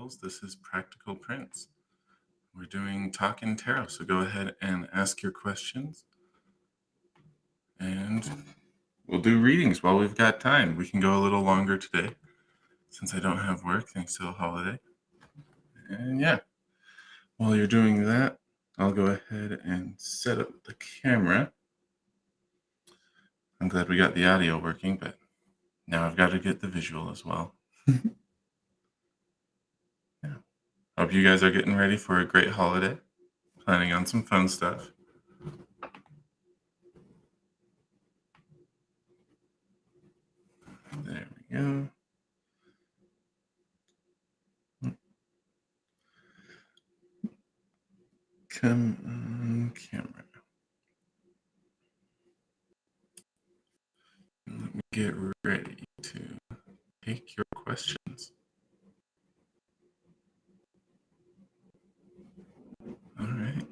Crystals. This is Practical Prince. We're doing Talking Tarot, so go ahead and ask your questions. And we'll do readings while we've got time. We can go a little longer today since I don't have work thanks to the holiday. And yeah, while you're doing that, I'll go ahead and set up the camera. I'm glad we got the audio working, but now I've got to get the visual as well. Yeah. Hope you guys are getting ready for a great holiday. Planning on some fun stuff. There we go. Come on, camera. Let me get ready to take your questions. All right.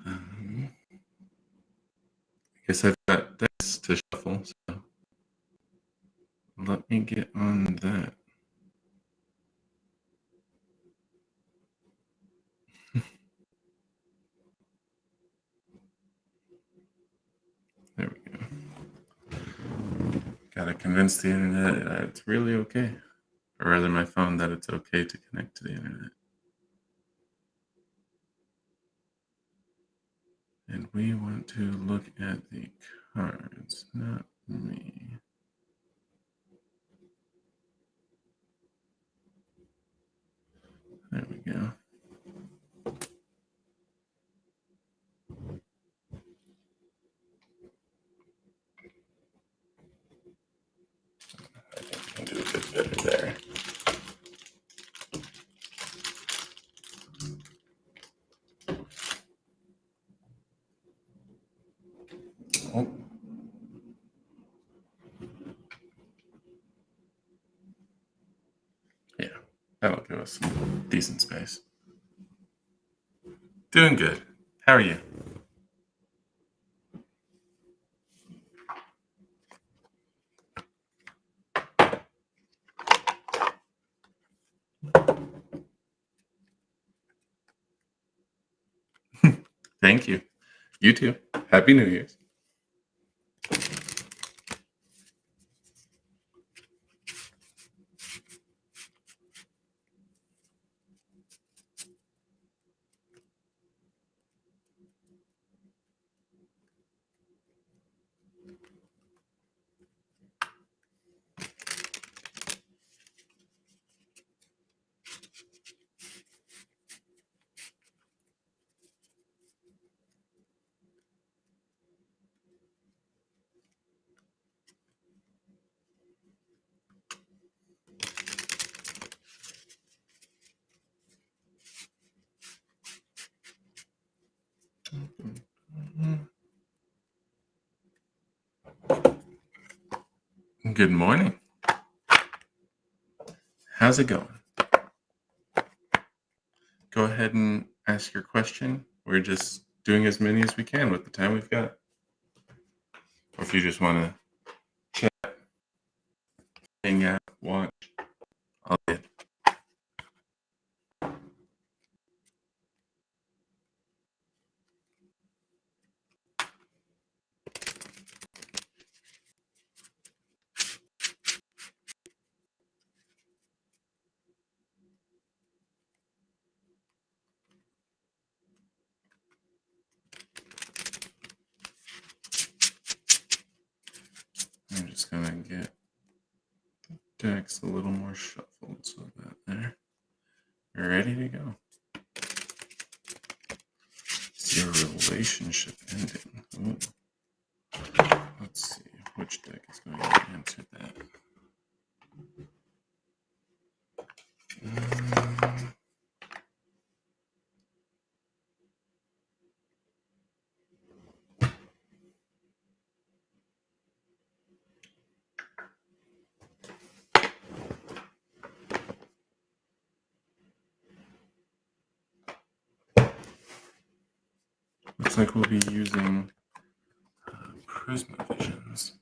I guess I've got decks to shuffle, so let me get on that. There we go. Gotta convince the internet that it's really okay. Or rather my phone that it's okay to connect to the internet. And we want to look at the cards, not me. There we go. I think we can do a bit better there. Oh. Yeah, that'll give us some decent space. Doing good. How are you? Thank you. You too. Happy New Year's. Good morning. How's it going? Go ahead and ask your question. We're just doing as many as we can with the time we've got. Or if you just want to chat, hang out, watch, all good. I'm just going to get decks a little more shuffled so that there. You're ready to go. Is your relationship ending? Ooh. Let's see which deck is going to answer that. Looks like we'll be using Prisma Visions.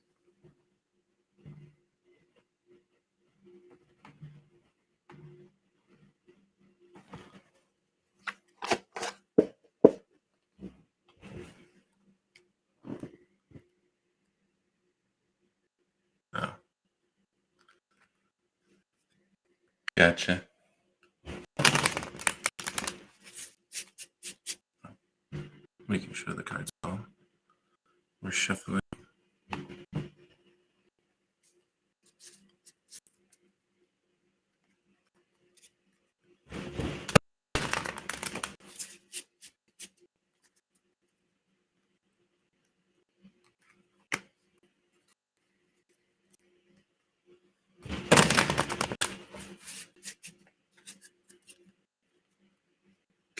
Gotcha. Making sure the cards all. We're shuffling.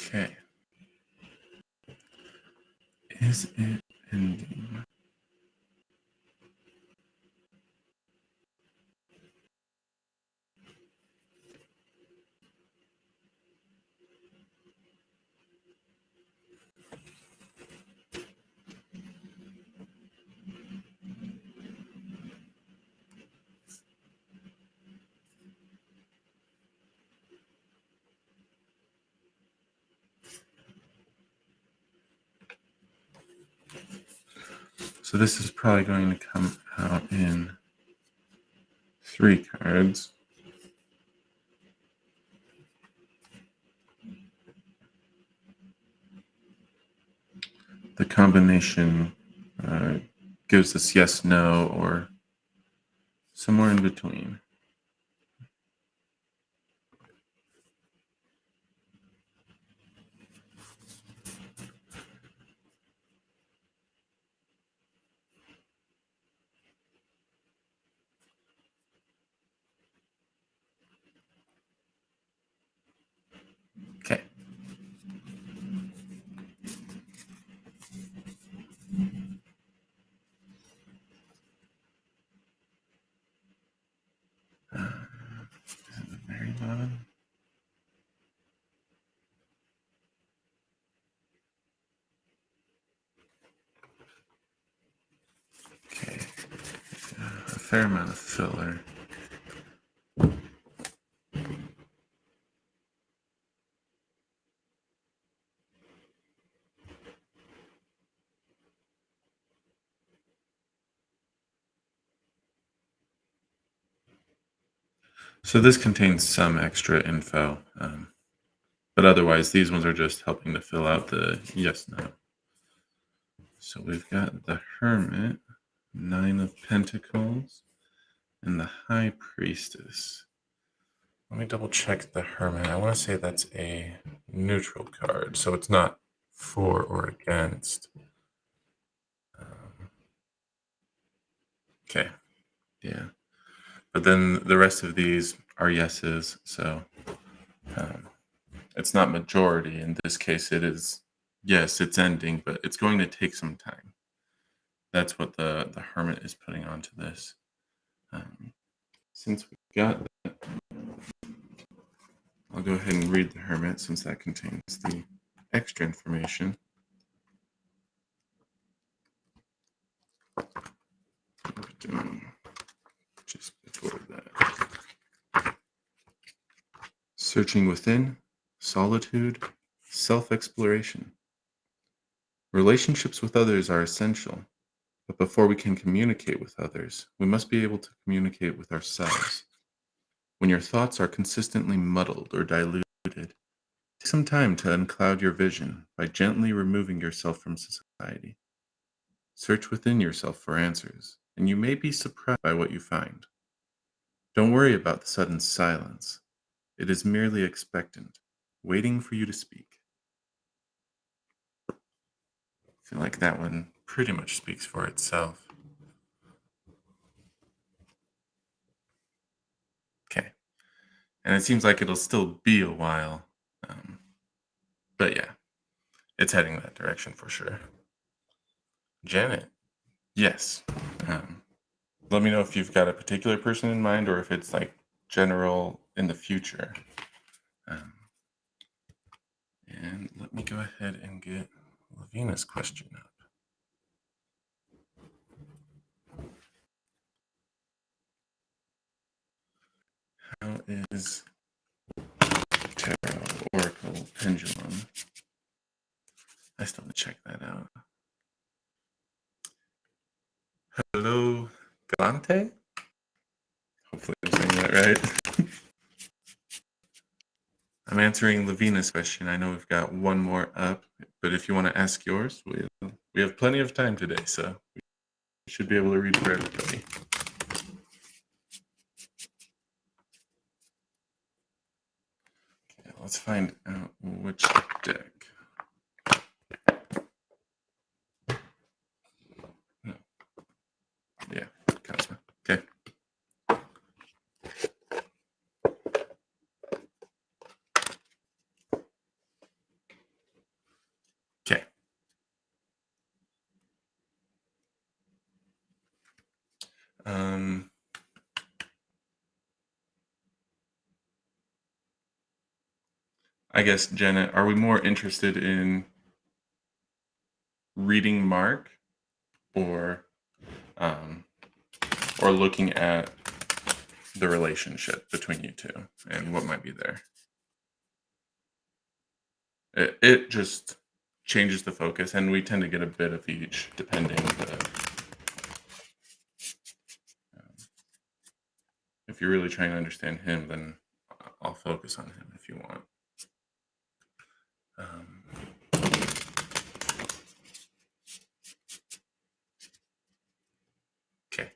Okay. Is it ending? So this is probably going to come out in 3 cards. The combination gives us yes, no, or somewhere in between. Okay. Is it the very bottom? Okay. A fair amount of filler. So this contains some extra info, but otherwise these ones are just helping to fill out the yes, no. So we've got the Hermit, 9 of Pentacles, and the High Priestess. Let me double check the Hermit. I want to say that's a neutral card, so it's not for or against. Okay, yeah. But then the rest of these are yeses, so it's not majority. In this case, it is, yes, it's ending, but it's going to take some time. That's what the Hermit is putting onto this. Since we got that, I'll go ahead and read the Hermit since that contains the extra information. Just before that. Searching within, solitude, self-exploration. Relationships with others are essential, but before we can communicate with others, we must be able to communicate with ourselves. When your thoughts are consistently muddled or diluted, take some time to uncloud your vision by gently removing yourself from society. Search within yourself for answers, and you may be surprised by what you find. Don't worry about the sudden silence. It is merely expectant, waiting for you to speak. I feel like that one pretty much speaks for itself. Okay. And it seems like it'll still be a while. But yeah, it's heading that direction for sure. Janet, yes. Let me know if you've got a particular person in mind or if it's like general in the future. And let me go ahead and get Lavina's question up. How is Tarot Oracle Pendulum? I still have to check that out. Hello, Galante? Hopefully I'm saying that right. I'm answering Lavina's question. I know we've got one more up, but if you want to ask yours, we have plenty of time today, so we should be able to read for everybody. Okay, let's find out which deck. No. Yeah, Cosmo. Okay. Okay. I guess, Jenna, are we more interested in reading Mark or looking at the relationship between you two and what might be there? It just changes the focus, and we tend to get a bit of each depending. If you're really trying to understand him, then I'll focus on him if you want. Okay.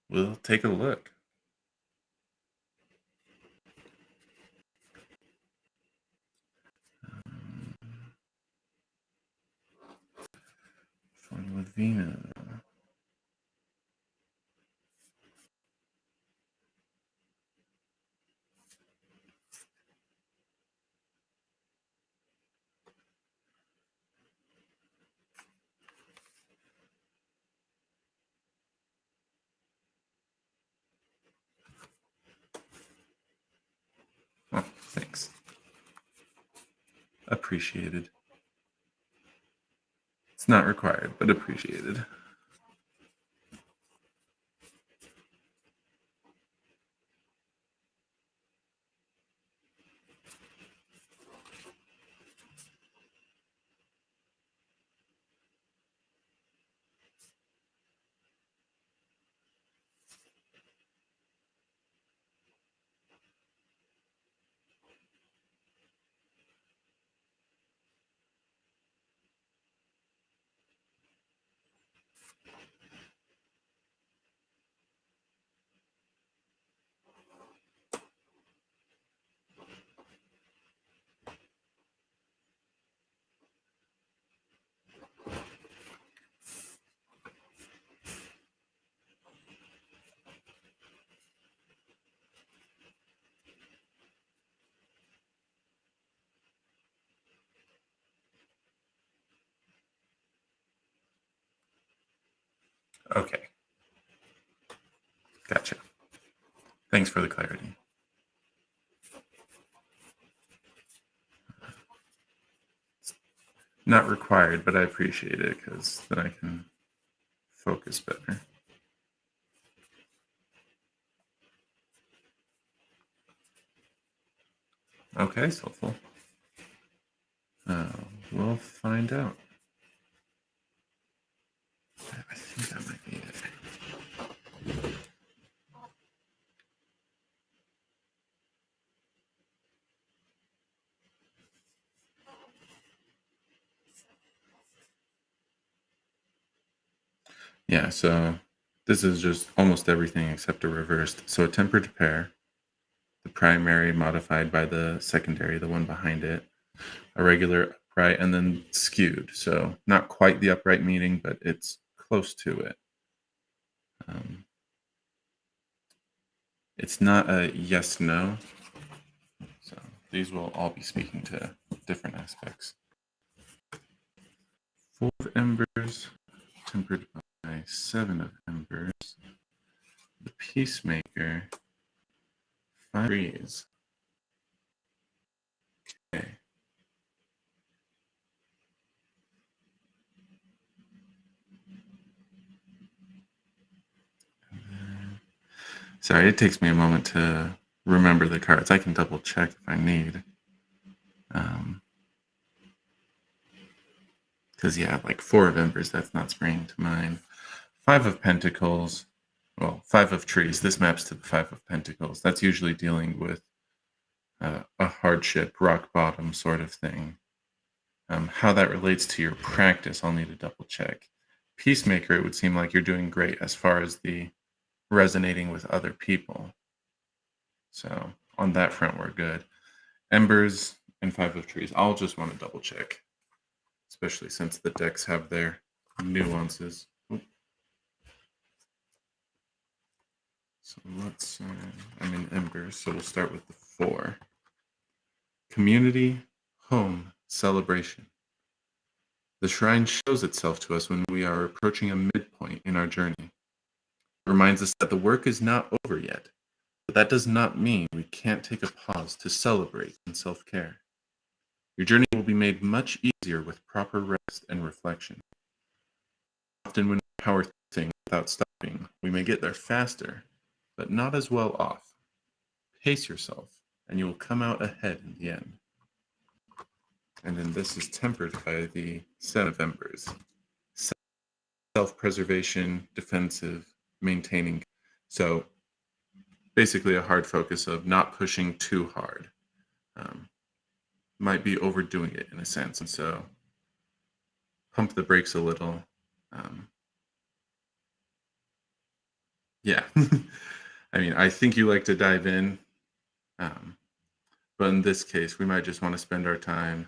We'll take a look. For Lavina. Oh, thanks. Appreciated. It's not required, but appreciated. Okay. Gotcha. Thanks for the clarity. Not required, but I appreciate it because then I can focus better. Okay, Soulful. We'll find out. I think that might be it. Yeah, so this is just almost everything except a reversed. So a tempered pair, the primary modified by the secondary, the one behind it, a regular upright, and then skewed. So not quite the upright meaning, but it's close to it. It's not a yes, no. So these will all be speaking to different aspects. 4 of embers, tempered by 7 of embers. The peacemaker, 5 trees. Okay. Sorry, it takes me a moment to remember the cards. I can double check if I need. Because, yeah, like 4 of embers, that's not springing to mind. 5 of pentacles. Well, 5 of trees. This maps to the 5 of pentacles. That's usually dealing with a hardship, rock bottom sort of thing. How that relates to your practice, I'll need to double check. Peacemaker, it would seem like you're doing great as far as the resonating with other people. So on that front, we're good. Embers and Five of Trees, I'll just want to double check, especially since the decks have their nuances. Oop. So let's, I'm in Embers, so we'll start with the 4. Community, home, celebration. The shrine shows itself to us when we are approaching a midpoint in our journey. It reminds us that the work is not over yet, but that does not mean we can't take a pause to celebrate and self-care. Your journey will be made much easier with proper rest and reflection. Often when we power through things without stopping, we may get there faster, but not as well off. Pace yourself, and you will come out ahead in the end. And then this is tempered by the 7 of Embers. Self-preservation, defensive, maintaining. So basically a hard focus of not pushing too hard. Might be overdoing it in a sense. And so pump the brakes a little. Yeah. I mean, I think you like to dive in. But in this case, we might just want to spend our time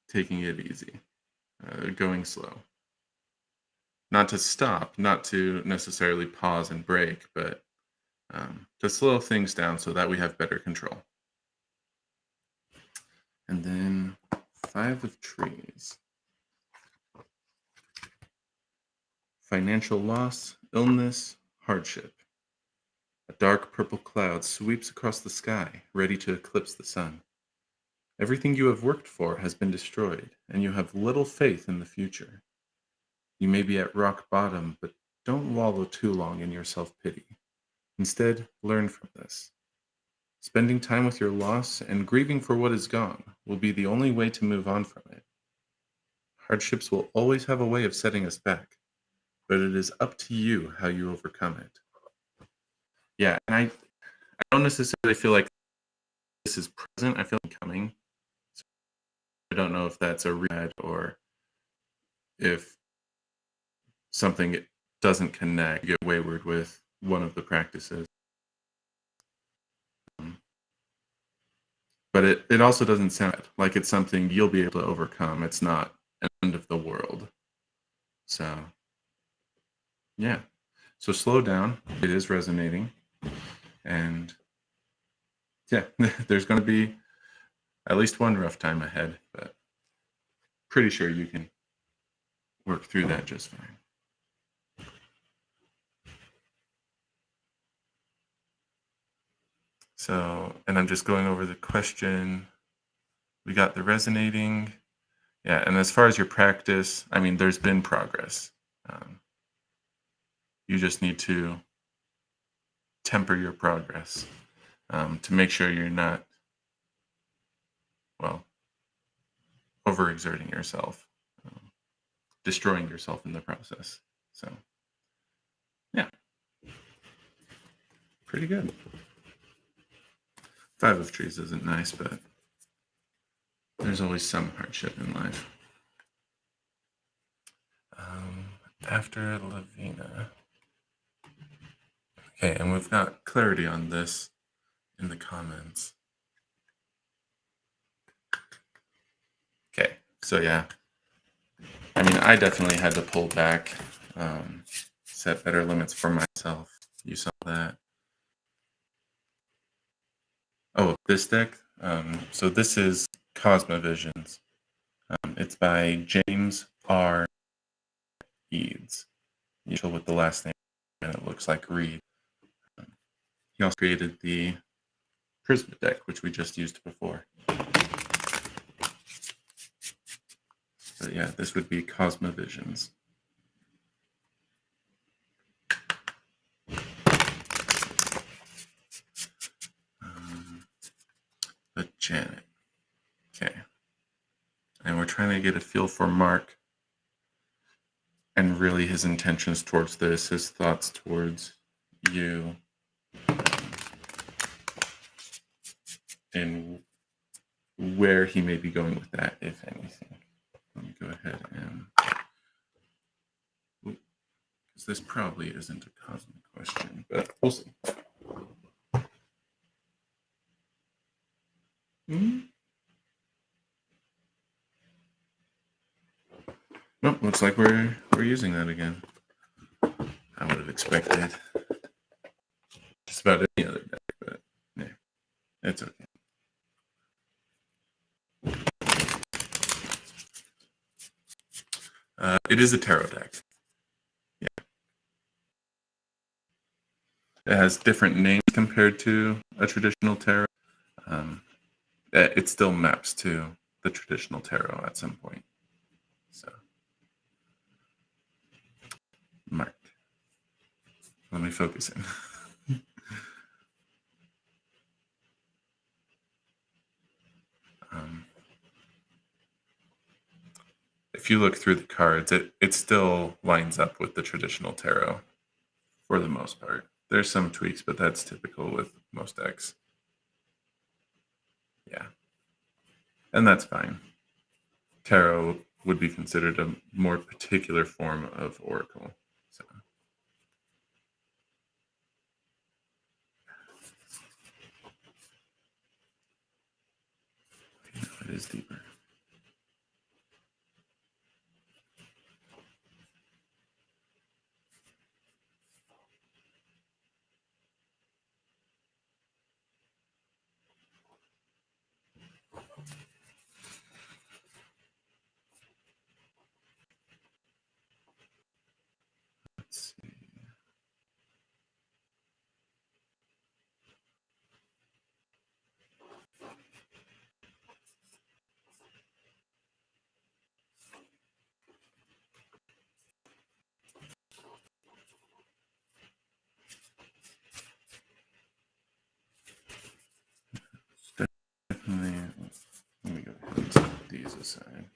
taking it easy, going slow. Not to stop, not to necessarily pause and break, but to slow things down so that we have better control. And then 5 of Trees. Financial loss, illness, hardship. A dark purple cloud sweeps across the sky, ready to eclipse the sun. Everything you have worked for has been destroyed, and you have little faith in the future. You may be at rock bottom, but don't wallow too long in your self-pity. Instead, learn from this. Spending time with your loss and grieving for what is gone will be the only way to move on from it. Hardships will always have a way of setting us back, but it is up to you how you overcome it. Yeah, and I don't necessarily feel like this is present. I feel like coming. So I don't know if that's a read or if something doesn't connect, you get wayward with one of the practices. But it also doesn't sound like it's something you'll be able to overcome. It's not an end of the world. So, yeah. So slow down. It is resonating. And yeah, there's going to be at least one rough time ahead, but pretty sure you can work through that just fine. So, and I'm just going over the question. We got the resonating. Yeah, and as far as your practice, I mean, there's been progress. You just need to temper your progress to make sure you're not, well, overexerting yourself, destroying yourself in the process. So, yeah, pretty good. 5 of Trees isn't nice, but there's always some hardship in life. After Lavina. Okay, and we've got clarity on this in the comments. Okay, so yeah. I mean, I definitely had to pull back, set better limits for myself. You saw that. Oh, this deck? So this is Cosmovisions. It's by James R. Eads. Usually with the last name, and it looks like Reed. He also created the Prisma deck, which we just used before. But yeah, this would be Cosmovisions. But Janet. Okay. And we're trying to get a feel for Mark and really his intentions towards this, his thoughts towards you. and where he may be going with that, if anything. Let me go ahead and, because this probably isn't a cosmic question, but we'll see. Nope, looks like we're using that again. I would have expected just about any other deck, but yeah, it's okay. It is a tarot deck. Yeah. It has different names compared to a traditional tarot. It still maps to the traditional tarot at some point. So, marked. Let me focus in. If you look through the cards, it still lines up with the traditional tarot for the most part. There's some tweaks, but that's typical with most decks. Yeah. And that's fine. Tarot would be considered a more particular form of oracle. So it is deeper. Let's see. Definitely. Let me go ahead and set these aside.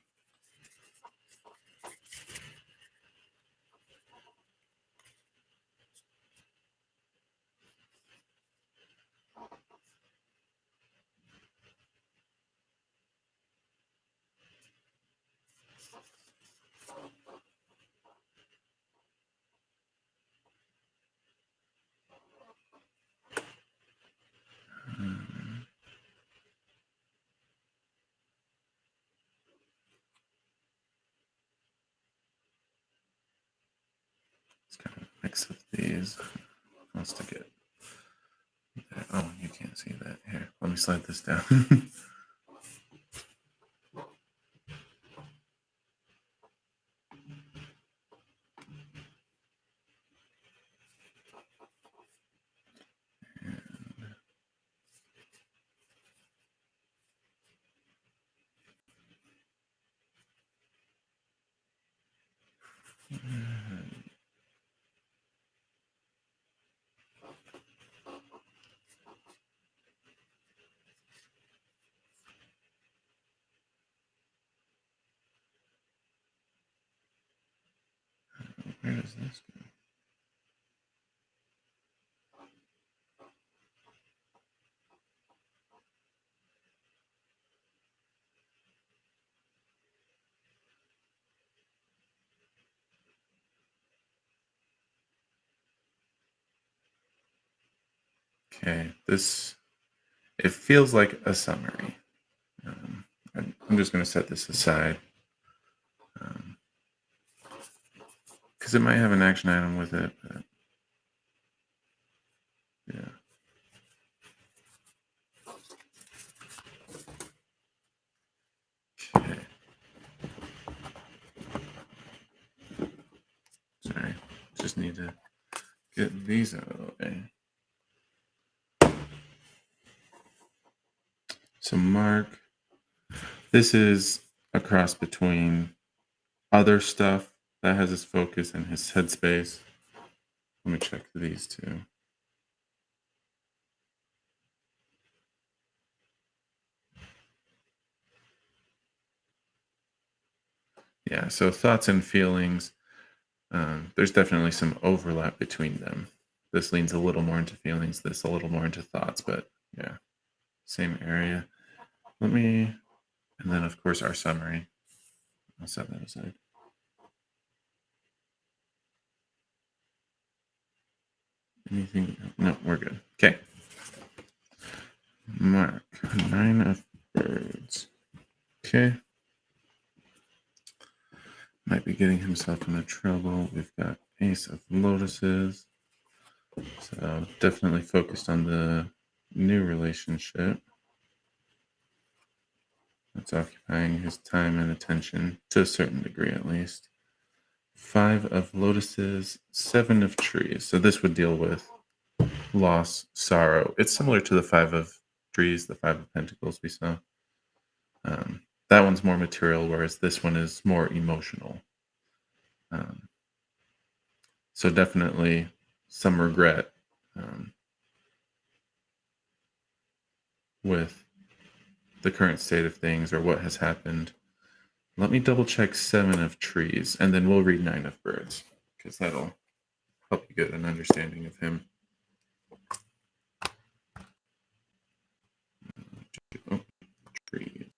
It's kind of a mix of these. Wants to get. Oh, you can't see that. Here, let me slide this down. Where does this go? Okay, it feels like a summary. I'm just going to set this aside because it might have an action item with it. But yeah. Okay. Sorry, just need to get these out of the way. So Mark, this is a cross between other stuff that has his focus and his headspace. Let me check these two. Yeah, so thoughts and feelings, there's definitely some overlap between them. This leans a little more into feelings, this a little more into thoughts, but yeah, same area. Let me, and then of course our summary. I'll set that aside. Anything? No, we're good. Okay. Mark, 9 of birds. Okay. Might be getting himself into trouble. We've got Ace of Lotuses. So definitely focused on the new relationship. That's occupying his time and attention to a certain degree, at least. 5 of Lotuses, 7 of Trees. So this would deal with loss, sorrow. It's similar to the 5 of Trees, the 5 of Pentacles we saw. That one's more material, whereas this one is more emotional. So definitely some regret with the current state of things or what has happened. Let me double check 7 of Trees, and then we'll read 9 of Birds, because that'll help you get an understanding of him. Oh, Trees.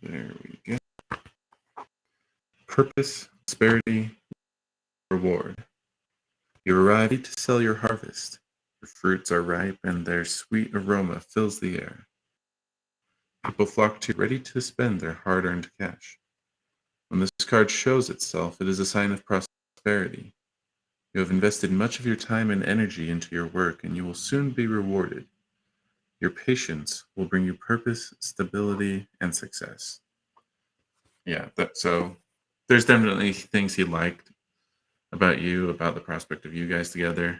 There we go. Purpose, prosperity, reward. You arrive ready to sell your harvest. Your fruits are ripe, and their sweet aroma fills the air. People flock to you, ready to spend their hard-earned cash. When this card shows itself, it is a sign of prosperity. You have invested much of your time and energy into your work, and you will soon be rewarded. Your patience will bring you purpose, stability, and success. Yeah, so there's definitely things he liked about you, about the prospect of you guys together.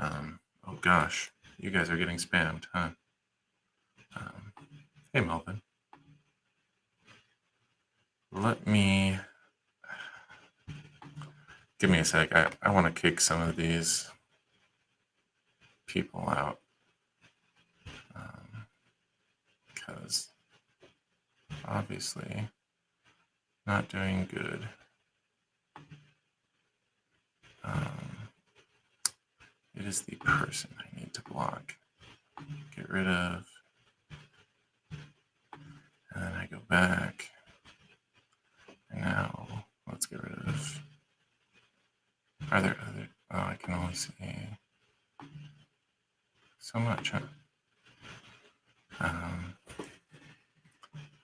Oh gosh, you guys are getting spammed, huh? Hey, Melvin. Give me a sec. I want to kick some of these people out. Because obviously not doing good. It is the person I need to block. Get rid of. And then I go back. And now let's get rid of. Are there other? Oh, I can only see so much, huh?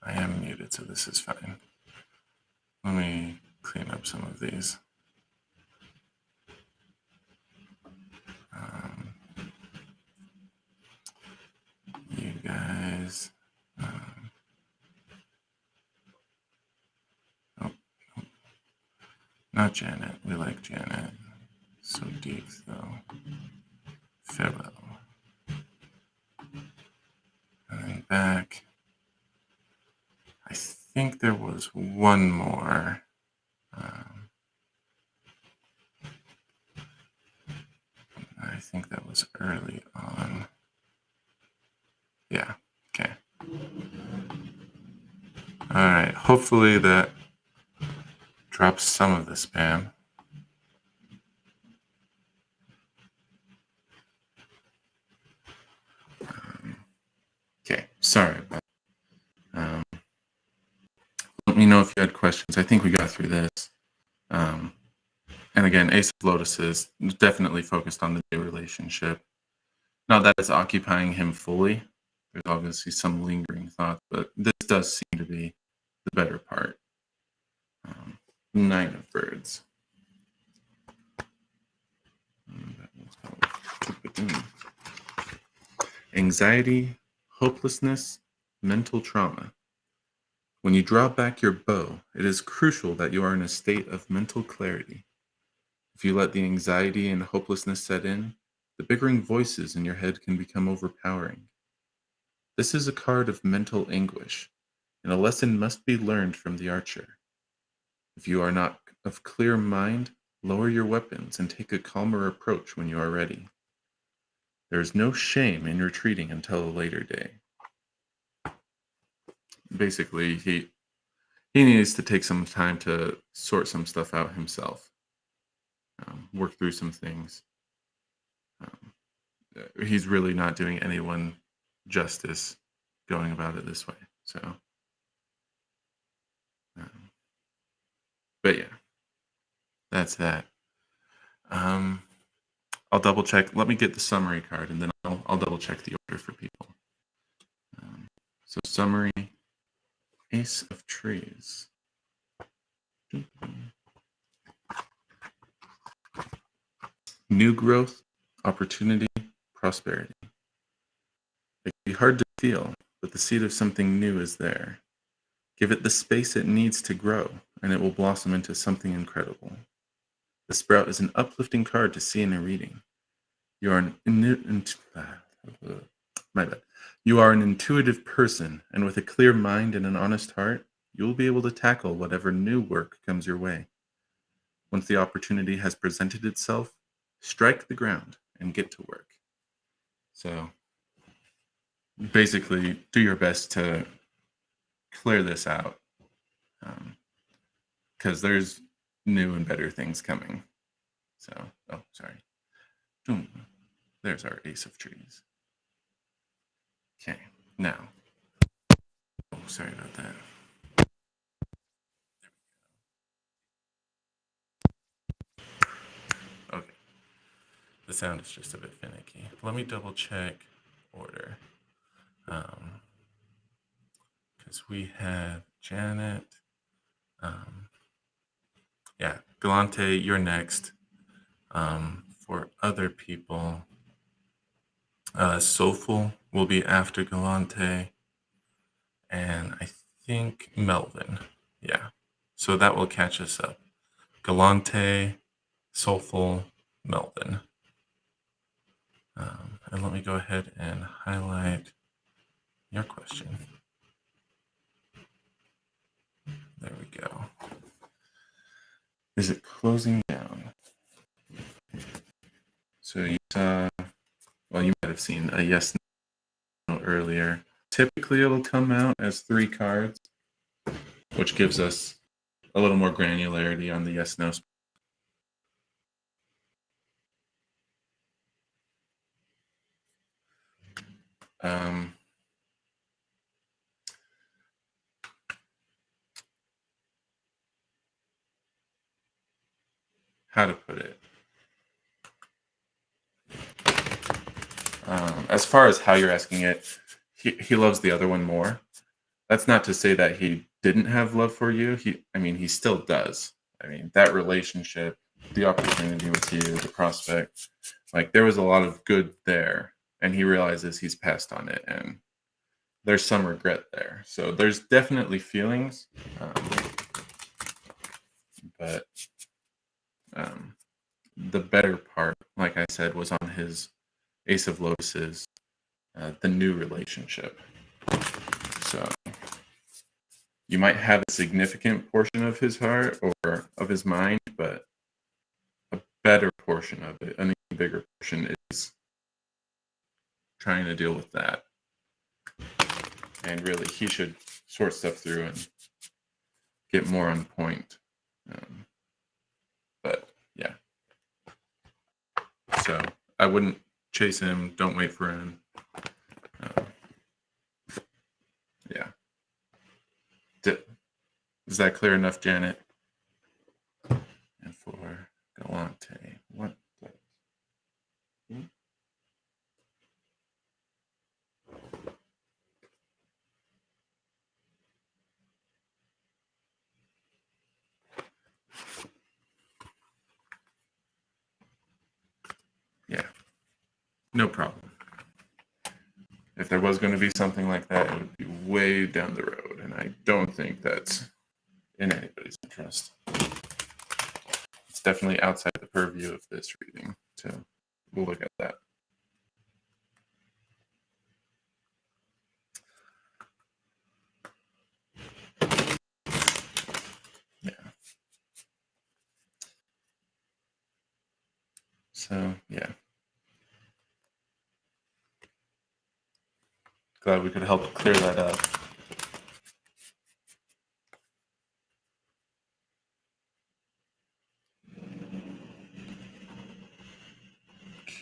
I am muted, so this is fine. Let me clean up some of these. You guys. Not Janet. We like Janet. So deep, though. Farewell. And then back. I think there was one more. I think that was early on. Yeah, okay. All right, hopefully that drops some of the spam. Okay, sorry about that. Let me know if you had questions. I think we got through this. And again, Ace of Lotuses definitely focused on the new relationship. Not that it's occupying him fully. There's obviously some lingering thoughts, but this does seem to be the better part. 9 of Birds. Anxiety, hopelessness, mental trauma. When you draw back your bow, it is crucial that you are in a state of mental clarity. If you let the anxiety and hopelessness set in, the bickering voices in your head can become overpowering. This is a card of mental anguish, and a lesson must be learned from the archer. If you are not of clear mind, lower your weapons and take a calmer approach when you are ready. There is no shame in retreating until a later day. Basically, he needs to take some time to sort some stuff out himself, work through some things. he's really not doing anyone justice going about it this way. So, um, but yeah, that's that. Um, I'll double check. Let me get the summary card, and then I'll double check the order for people. Um, so summary, Ace of Trees. New growth, opportunity, prosperity. It can be hard to feel, but the seed of something new is there. Give it the space it needs to grow, and it will blossom into something incredible. The sprout is an uplifting card to see in a reading. You are my bad. You are an intuitive person, and with a clear mind and an honest heart, you will be able to tackle whatever new work comes your way. Once the opportunity has presented itself, strike the ground and get to work. So basically, do your best to clear this out, because there's new and better things coming. So, oh, sorry. Boom. There's our Ace of Trees. Okay, now. Oh, sorry about that. Okay. The sound is just a bit finicky. Let me double check order. Because we have Janet. Yeah, Galante, you're next. For other people, Soulful will be after Galante, and I think Melvin. Yeah, so that will catch us up. Galante, Soulful, Melvin. And let me go ahead and highlight your question. There we go. Is it closing down? So you saw, well, you might have seen a yes no earlier. Typically, it'll come out as 3 cards, which gives us a little more granularity on the yes no. How to put it? As far as how you're asking it, he loves the other one more. That's not to say that he didn't have love for you. He still does. I mean, that relationship, the opportunity with you, the prospect, like there was a lot of good there, and he realizes he's passed on it, and there's some regret there. So there's definitely feelings, but the better part, like I said, was on his Ace of Lotuses, the new relationship. So you might have a significant portion of his heart or of his mind, but a better portion of it, an even bigger portion, is trying to deal with that. And really, he should sort stuff through and get more on point. But yeah. So I wouldn't chase him. Don't wait for him. Yeah. Is that clear enough, Janet? And for Galante, what? Yeah, no problem. If there was going to be something like that, it would be way down the road, and I don't think that's in anybody's interest. It's definitely outside the purview of this reading, so we'll look at that. Yeah. So, yeah. Glad we could help clear that up.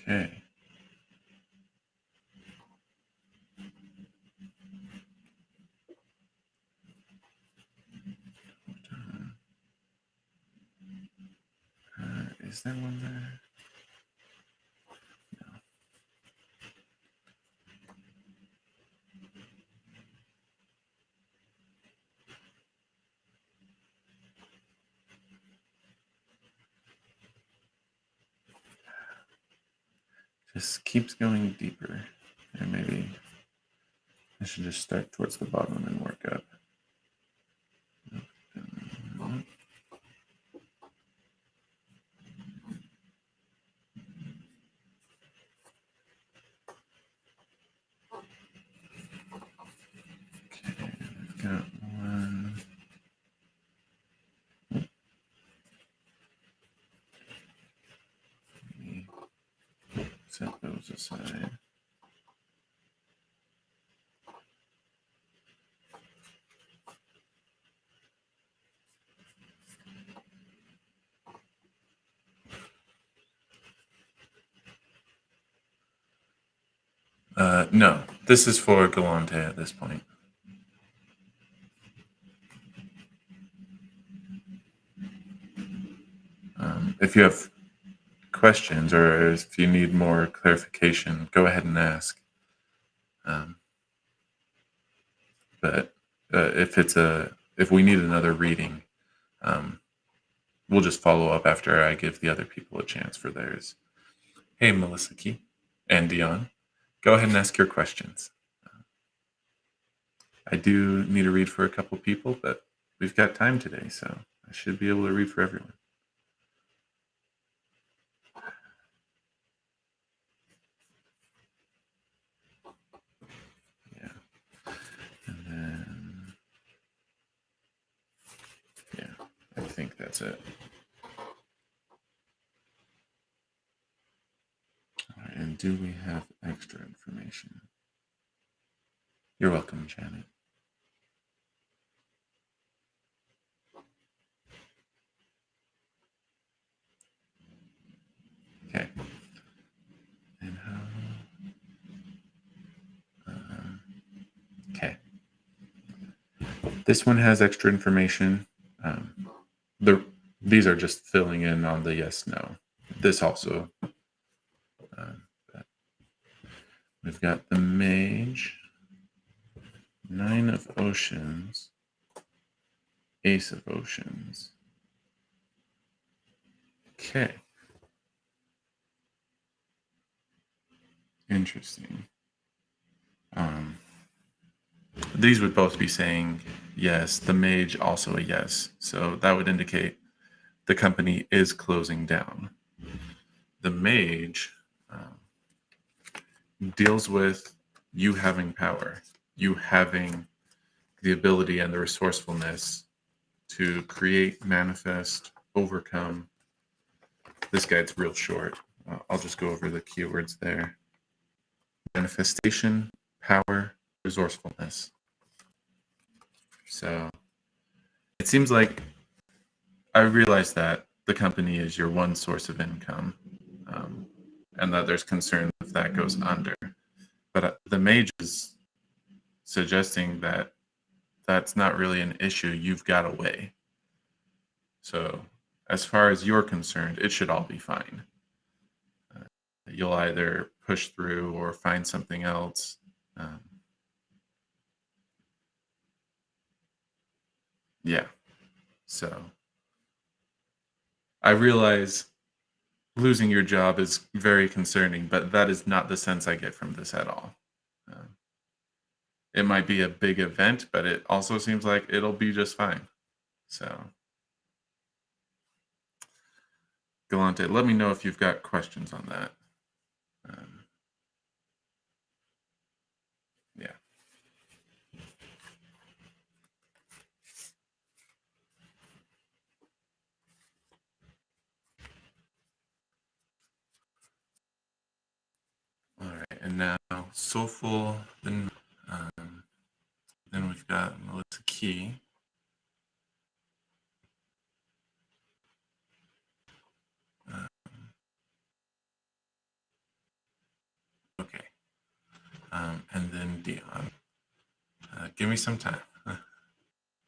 Okay. there one there? No. Just keeps going deeper. And maybe I should just start towards the bottom and work up. Okay, I've got one. Set those aside. No, this is for Galante at this point. If you have questions or if you need more clarification, go ahead and ask. But if we need another reading, we'll just follow up after I give the other people a chance for theirs. Hey, Melissa Key and Dion, go ahead and ask your questions. I do need to read for a couple people, but we've got time today, so I should be able to read for everyone. Yeah. And then, yeah, I think that's it. All right, and do we have extra information? You're welcome, Janet. Okay. And how? Okay. This one has extra information. These are just filling in on the yes, no. This also. We've got the Mage, Nine of Oceans, Ace of Oceans. Okay. Interesting. These would both be saying yes. The Mage also a yes. So that would indicate the company is closing down. The Mage deals with you having power, you having the ability and the resourcefulness to create, manifest, overcome. This guide's real short. I'll just go over the keywords there. Manifestation, power, resourcefulness. So it seems like I realize that the company is your one source of income, and that there's concern if that goes under. But the Mage is suggesting that that's not really an issue. You've got a way. So as far as you're concerned, it should all be fine. You'll either push through or find something else. Yeah. So I realize losing your job is very concerning, but that is not the sense I get from this at all. It might be a big event, but it also seems like it'll be just fine. So, Galante, let me know if you've got questions on that. Yeah. All right, and now Soulful, then we've got Melissa Key. Okay. And then Dion. Give me some time.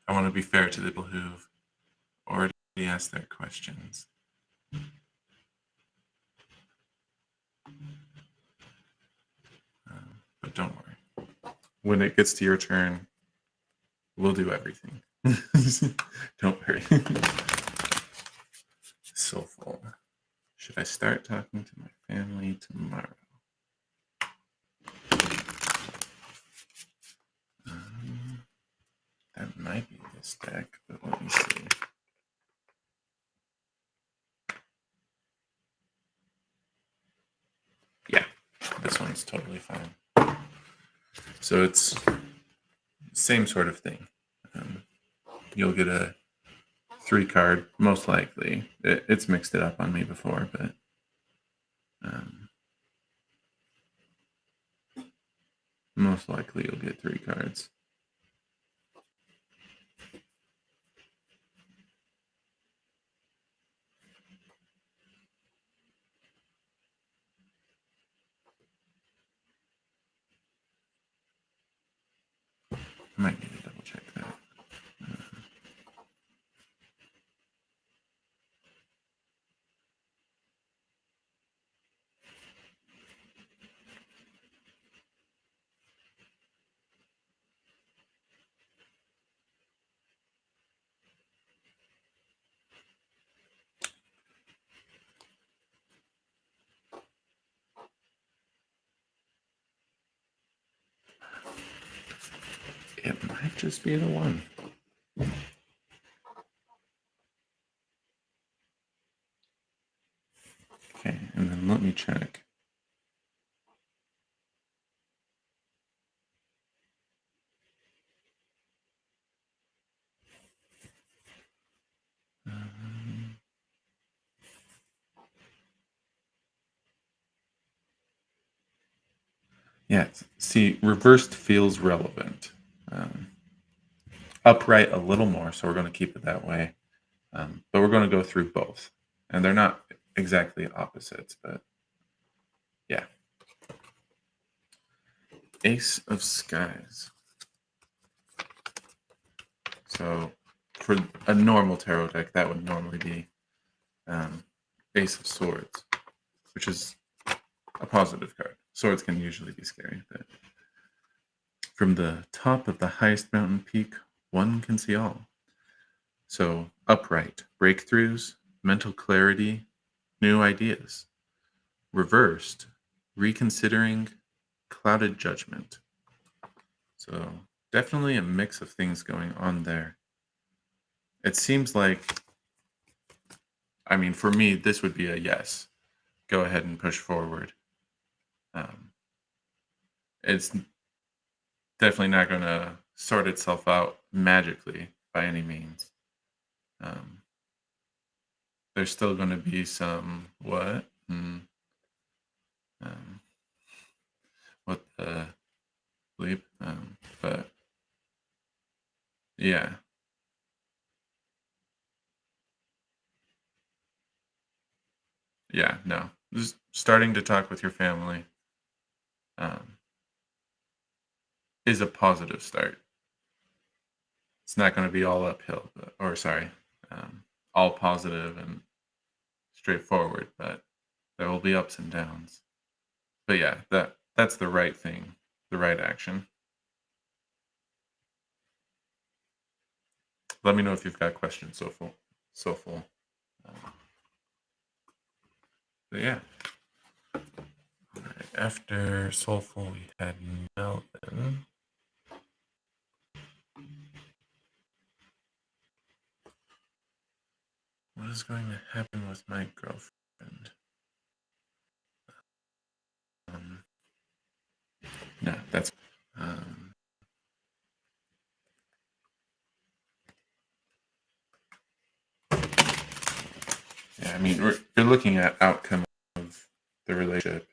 I want to be fair to the people who've already asked their questions. when it gets to your turn, we'll do everything. Don't worry. Soulful. Should I start talking to my family tomorrow? That might be this deck, but let me see. Yeah, this one's totally fine. So it's same sort of thing. You'll get a 3-card, most likely. It's mixed it up on me before, but most likely you'll get 3 cards. I might need to double check that. It might just be the one. Okay, and then let me check. Yeah, see, reversed feels relevant. Upright a little more, so we're going to keep it that way. But we're going to go through both. And they're not exactly opposites, but yeah. Ace of Skies. So for a normal tarot deck, that would normally be Ace of Swords, which is a positive card. Swords can usually be scary, but from the top of the highest mountain peak, one can see all. So upright, breakthroughs, mental clarity, new ideas. Reversed, reconsidering, clouded judgment. So definitely a mix of things going on there. It seems like, I mean, for me, this would be a yes. Go ahead and push forward. It's definitely not going to sort itself out magically by any means. There's still going to be some what the bleep, but yeah. Yeah, no. Just starting to talk with your family is a positive start. It's not going to be all uphill, all positive and straightforward, but there will be ups and downs. But yeah, that's the right thing, the right action. Let me know if you've got questions, Soulful. But yeah. All right, after Soulful, we had Melvin. What is going to happen with my girlfriend? No, that's yeah. I mean, you're looking at outcome of the relationship.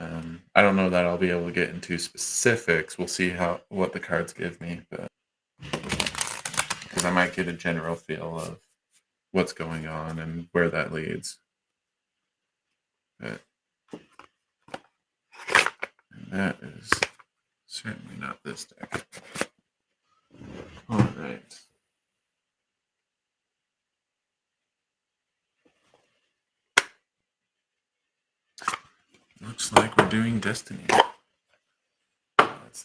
I don't know that I'll be able to get into specifics. We'll see what the cards give me, but because I might get a general feel of what's going on and where that leads. But and that is certainly not this deck. All right. Looks like we're doing Destiny. That's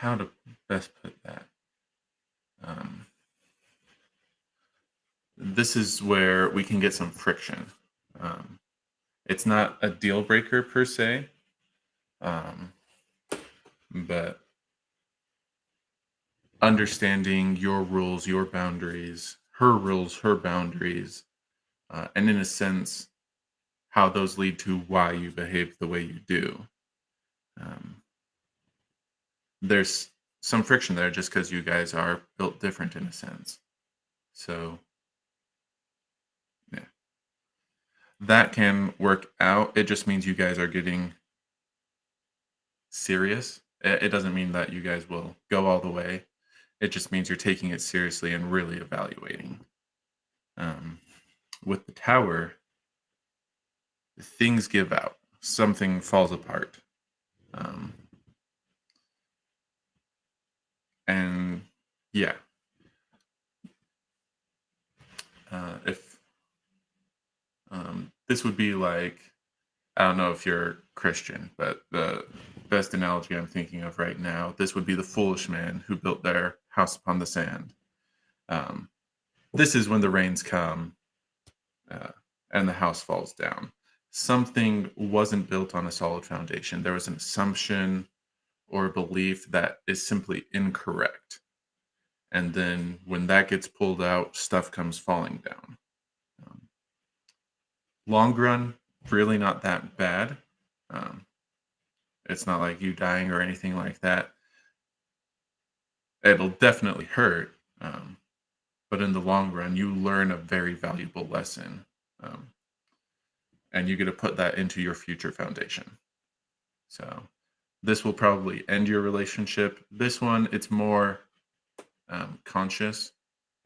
how to best put that. Um, this is where we can get some friction. Um, it's not a deal breaker per se, um, but understanding your rules, your boundaries, her rules, her boundaries, and in a sense, how those lead to why you behave the way you do. Um, there's some friction there just because you guys are built different in a sense. So, yeah, that can work out. It just means you guys are getting serious. It doesn't mean that you guys will go all the way. It just means you're taking it seriously and really evaluating. Um, with the tower, things give out, something falls apart. Um, and yeah, if this would be like, I don't know if you're Christian, but the best analogy I'm thinking of right now, this would be the foolish man who built their house upon the sand. Um, this is when the rains come uh, and the house falls down. Something wasn't built on a solid foundation. There was an assumption or a belief that is simply incorrect. And then when that gets pulled out, stuff comes falling down. Um, long run, really not that bad. Um, it's not like you dying or anything like that. It'll definitely hurt. But in the long run, you learn a very valuable lesson. Um, and you get to put that into your future foundation. So this will probably end your relationship. This one, it's more conscious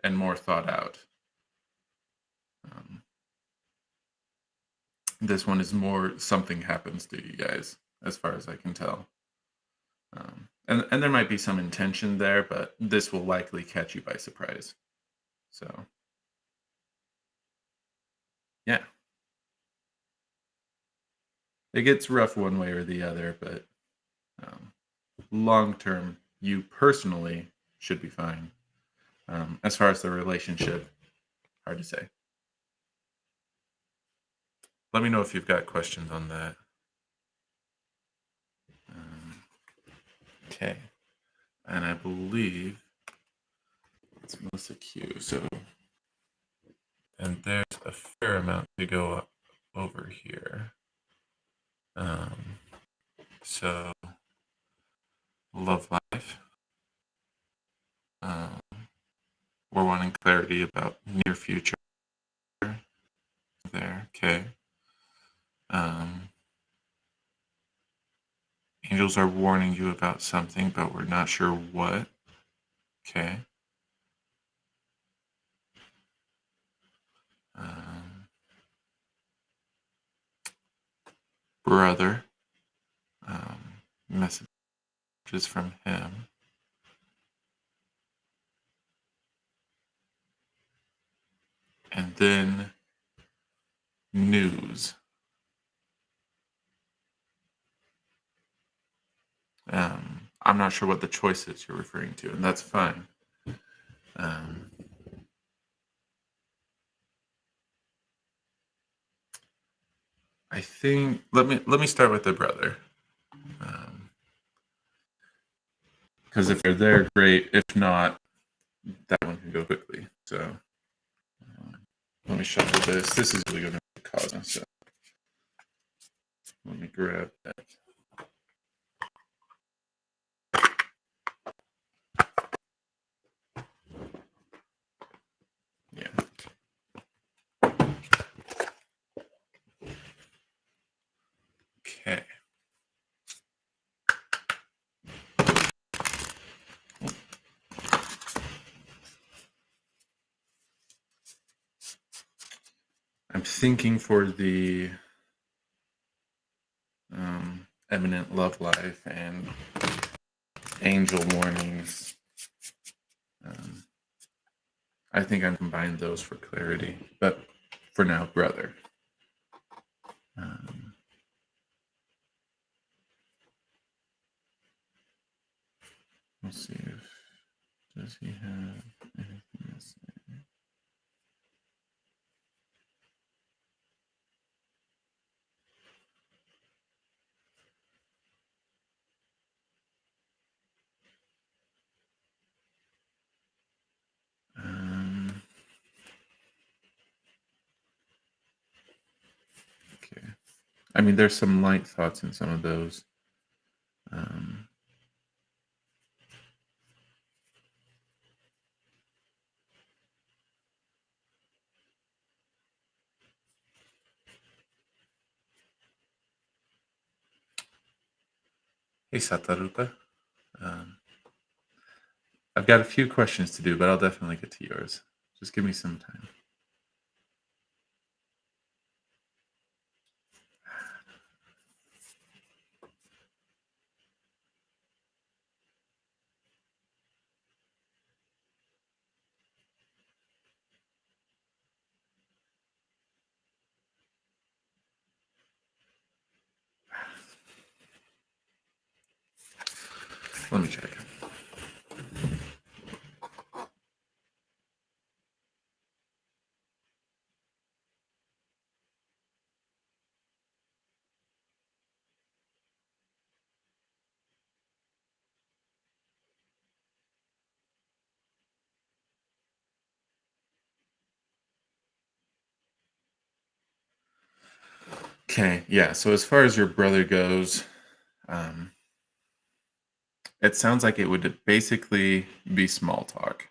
and more thought out. Um, this one is more something happens to you guys, as far as I can tell. And there might be some intention there, but this will likely catch you by surprise. So yeah, it gets rough one way or the other, but um, long term, you personally should be fine. As far as the relationship, hard to say. Let me know if you've got questions on that. Um, okay. And I believe it's Melissa Q. So, and there's a fair amount to go up over here. So, love life. Um, we're wanting clarity about near future. There, okay. Angels are warning you about something, but we're not sure what. Okay. Brother. Messages from him. And then news. I'm not sure what the choice is you're referring to, and that's fine. I think let me start with the brother, because if they're there, great. If not, that one can go quickly. So let me shuffle this. This is really going to cause us. So let me grab that. Yeah. Okay. I'm thinking for the eminent love life and angel warnings. I think I'm combining those for clarity, but for now, brother. We'll see if does he have anything to say. Okay. I mean, there's some light thoughts in some of those. Um, hey, Satarupa. Um, I've got a few questions to do, but I'll definitely get to yours. Just give me some time. Let me check. Okay, yeah. So as far as your brother goes, um, it sounds like it would basically be small talk.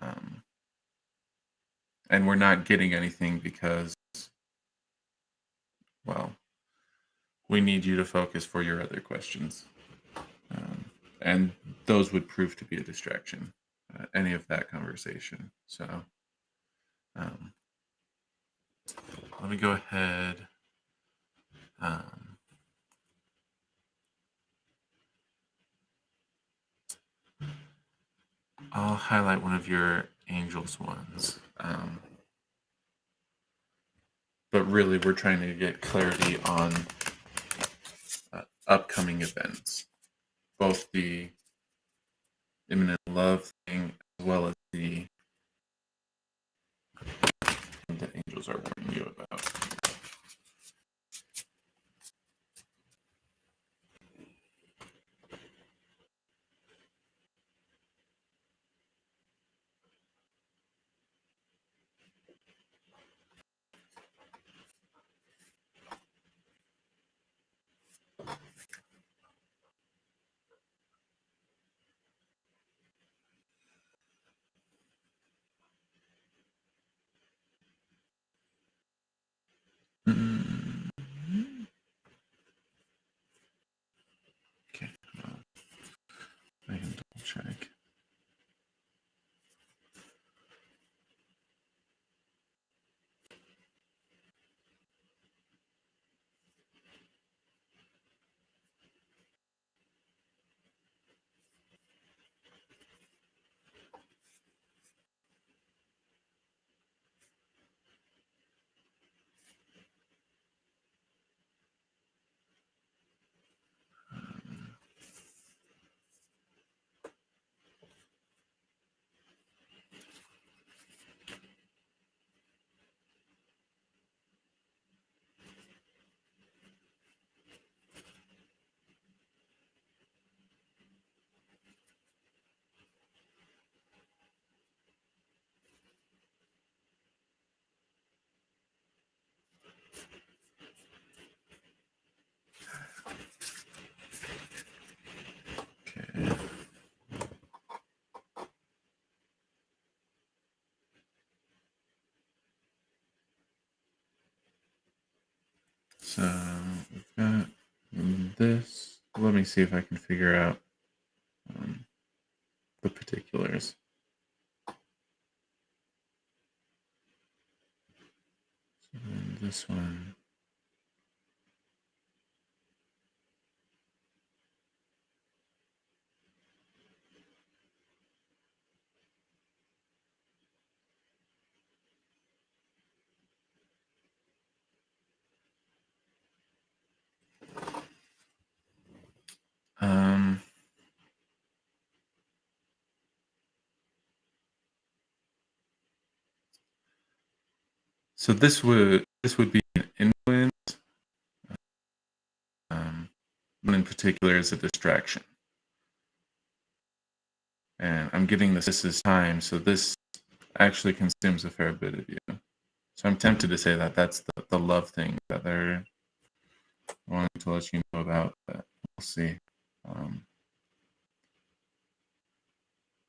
Um, and we're not getting anything because, well, we need you to focus for your other questions. And those would prove to be a distraction, any of that conversation. So um, let me go ahead. Um, I'll highlight one of your angels ones. But really, we're trying to get clarity on upcoming events, both the imminent love thing as well as the that angels are warning you about. Mm, okay, I can double check. Okay. So we've got this. Let me see if I can figure out the particulars. So this one. Um, So this would be an influence. One in particular is a distraction, and I'm getting this is time. So this actually consumes a fair bit of you. So I'm tempted to say that that's the love thing that they're wanting to let you know about. But we'll see. Um,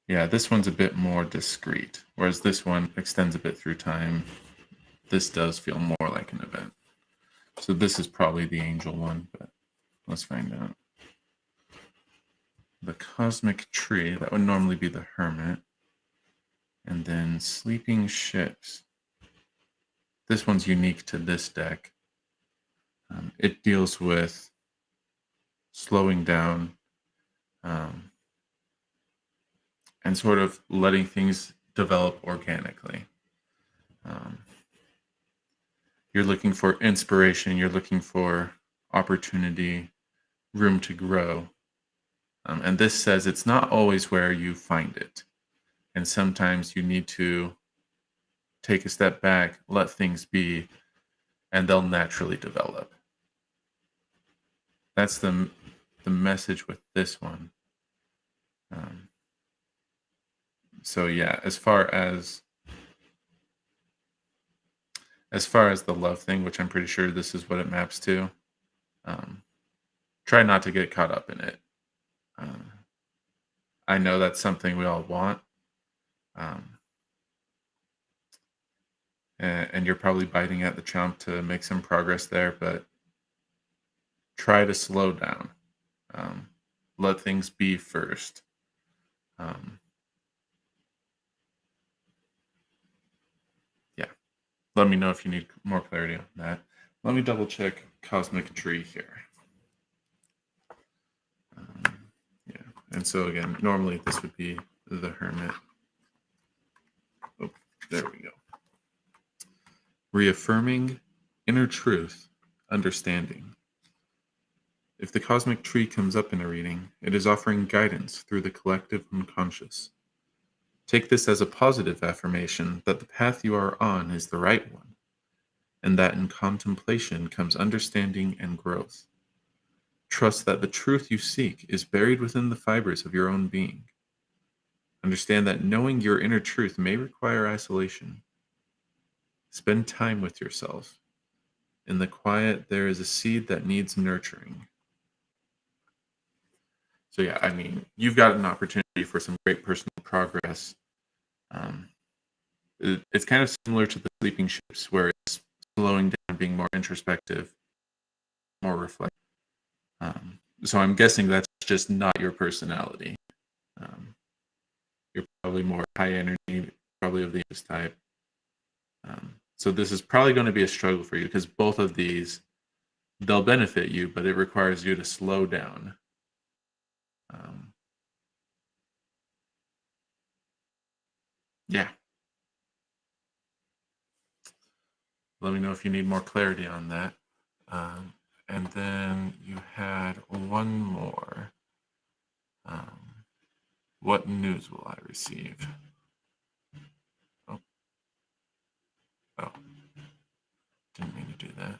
yeah, this one's a bit more discreet, whereas this one extends a bit through time. This does feel more like an event. So this is probably the angel one, but let's find out. The cosmic tree, that would normally be the hermit. And then sleeping ships. This one's unique to this deck. It deals with slowing down and sort of letting things develop organically. You're looking for inspiration, you're looking for opportunity, room to grow. And this says it's not always where you find it. And sometimes you need to take a step back, let things be, and they'll naturally develop. That's the message with this one. So yeah, as far as the love thing, which I'm pretty sure this is what it maps to, try not to get caught up in it. I know that's something we all want, and you're probably biting at the chomp to make some progress there, but try to slow down. Let things be first. Yeah. Let me know if you need more clarity on that. Let me double check Cosmic Tree here. Yeah. And so again, normally this would be the Hermit. Oh, there we go. Reaffirming inner truth, understanding. If the cosmic tree comes up in a reading, it is offering guidance through the collective unconscious. Take this as a positive affirmation that the path you are on is the right one, and that in contemplation comes understanding and growth. Trust that the truth you seek is buried within the fibers of your own being. Understand that knowing your inner truth may require isolation. Spend time with yourself. In the quiet, there is a seed that needs nurturing. So yeah, I mean, you've got an opportunity for some great personal progress. It's kind of similar to the sleeping ships, where it's slowing down, being more introspective, more reflective. So I'm guessing that's just not your personality. You're probably more high energy, probably of the Aries type. So this is probably going to be a struggle for you because both of these, they'll benefit you, but it requires you to slow down. Yeah. Let me know if you need more clarity on that. And then you had one more. What news will I receive? Oh, didn't mean to do that.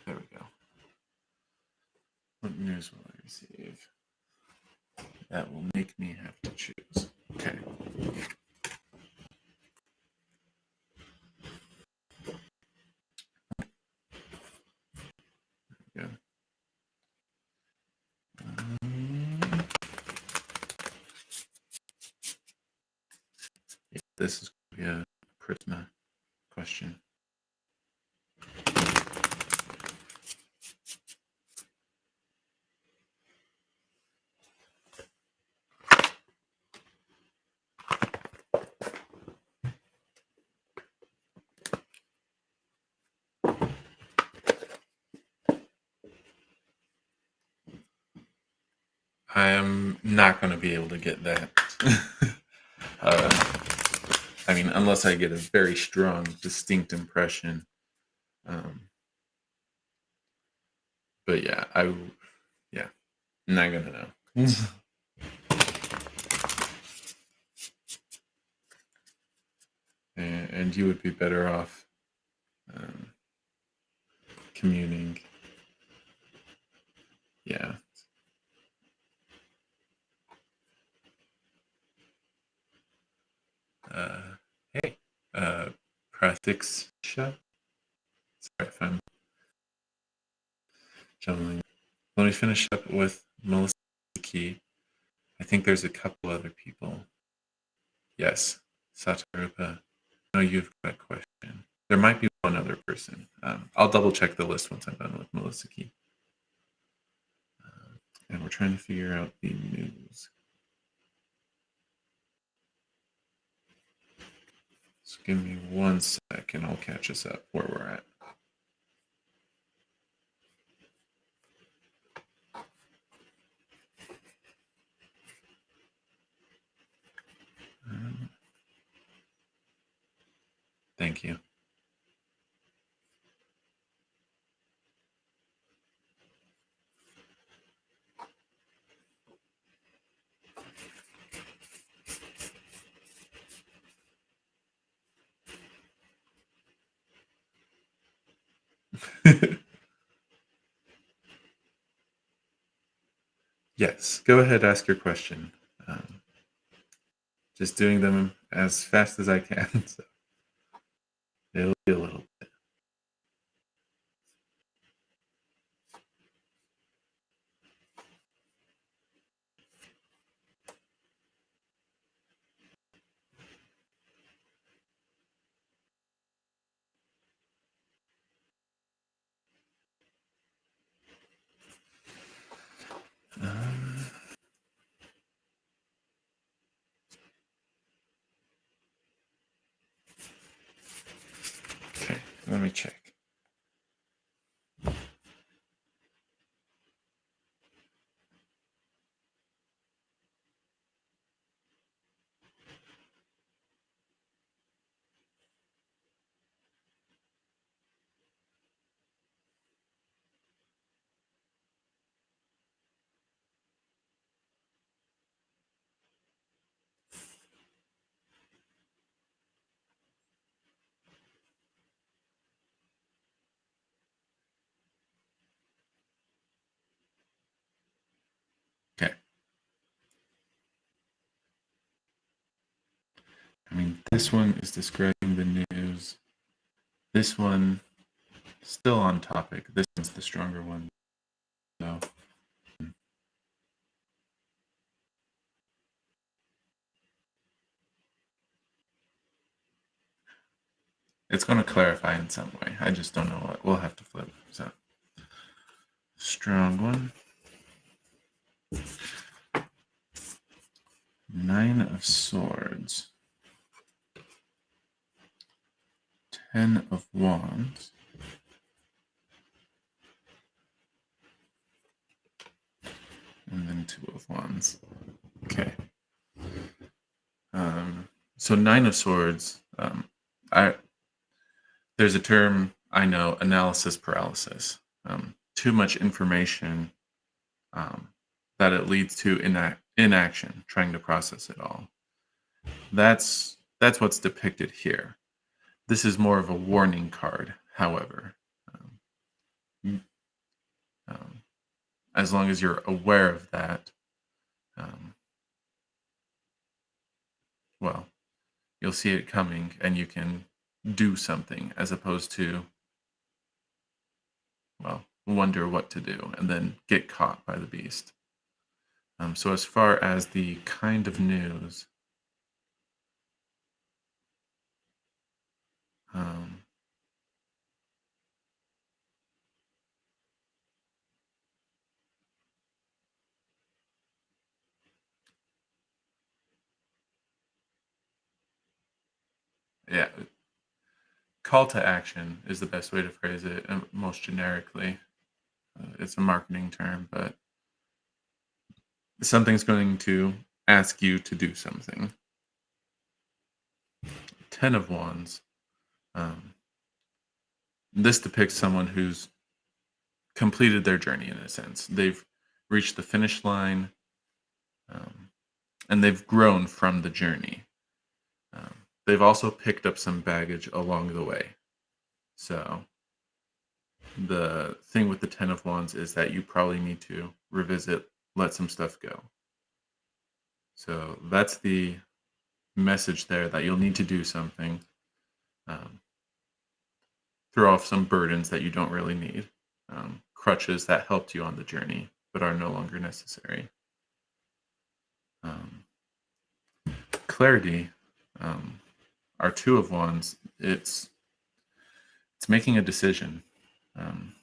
There we go. What news will I receive? That will make me have to choose. Okay. Yeah. This is going to be a Prisma question. I am not going to be able to get that. I mean, unless I get a very strong, distinct impression. But yeah, I'm not going to know. And you would be better off um, communing. Yeah. Uh, hey, uh, Pratiksha. Sorry if I'm jumbling. Let me finish up with Melissa Key. I think there's a couple other people. Yes, Satarupa. No, you've got a question. There might be one other person. I'll double check the list once I'm done with Melissa Key. And we're trying to figure out the news. So give me 1 sec and I'll catch us up where we're at. Thank you. Yes, go ahead, ask your question. Just doing them as fast as I can. So it'll be a little bit. Um, okay, let me check. Okay. I mean, this one is describing the news. This one, still on topic. This one's the stronger one, though. It's going to clarify in some way. I just don't know what. We'll have to flip. So, strong one. 9 of Swords. 10 of Wands. And then 2 of Wands. Okay. So 9 of Swords. There's a term I know, analysis paralysis. Too much information that it leads to inaction, trying to process it all. That's what's depicted here. This is more of a warning card, however. As long as you're aware of that, well, you'll see it coming and you can do something as opposed to, well, wonder what to do and then get caught by the beast. So as far as the kind of news, yeah, call to action is the best way to phrase it, most generically. It's a marketing term, but something's going to ask you to do something. 10 of Wands. This depicts someone who's completed their journey in a sense. They've reached the finish line, and they've grown from the journey. They've also picked up some baggage along the way. So the thing with the Ten of Wands is that you probably need to revisit, let some stuff go. So that's the message there, that you'll need to do something, um, throw off some burdens that you don't really need, crutches that helped you on the journey but are no longer necessary. Um, Clarity, um, our Two of Wands. It's making a decision, um,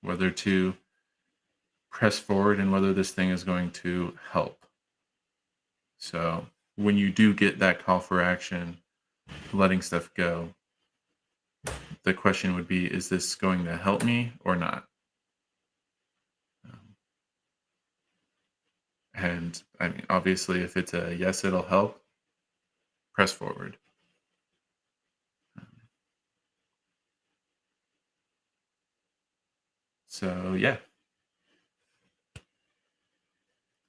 whether to press forward and whether this thing is going to help. So when you do get that call for action, letting stuff go, the question would be, is this going to help me or not? Um, and I mean, obviously, if it's a yes, it'll help, press forward. So, yeah.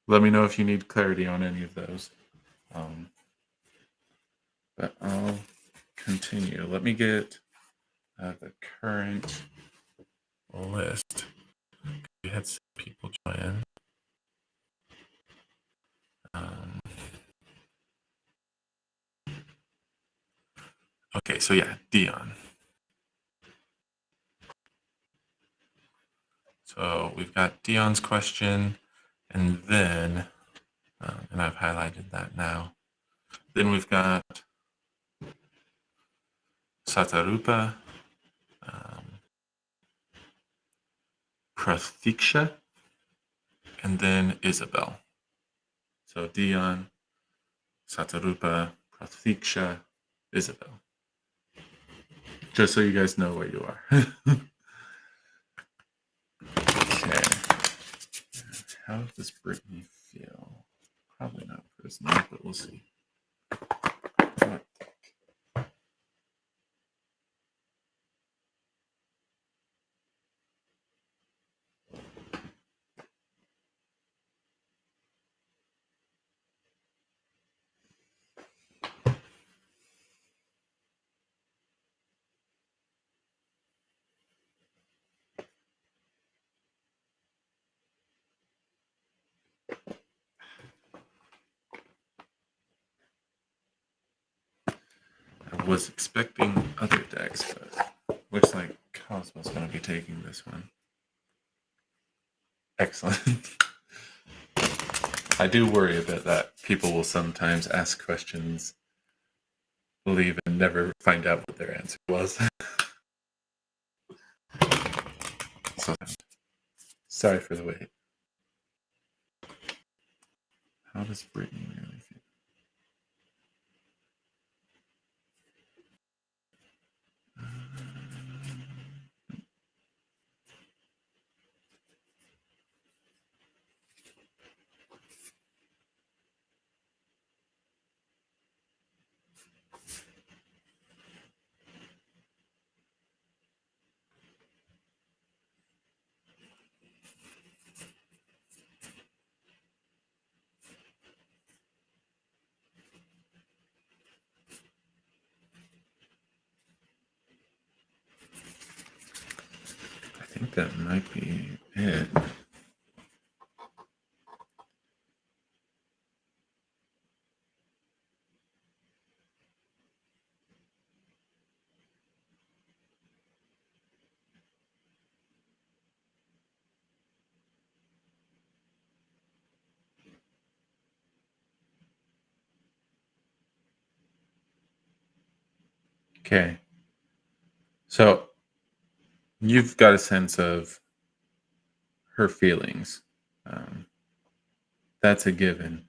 Let me know if you need clarity on any of those. But I'll continue. Let me get the current list. We had some people join. Okay, so yeah, Dion. So we've got Dion's question, and then, and I've highlighted that now. Then we've got Satarupa, Prathiksha, and then Isabel. So Dion, Satarupa, Prathiksha, Isabel. Just so you guys know where you are. Okay. How does Brittany feel? Probably not prisoner, but we'll see. I was expecting other decks, but looks like Cosmo's going to be taking this one. Excellent. I do worry a bit that people will sometimes ask questions, leave, and never find out what their answer was. So, sorry for the wait. How does Brittany really feel? I think that might be it. Okay. So you've got a sense of her feelings. Um, that's a given.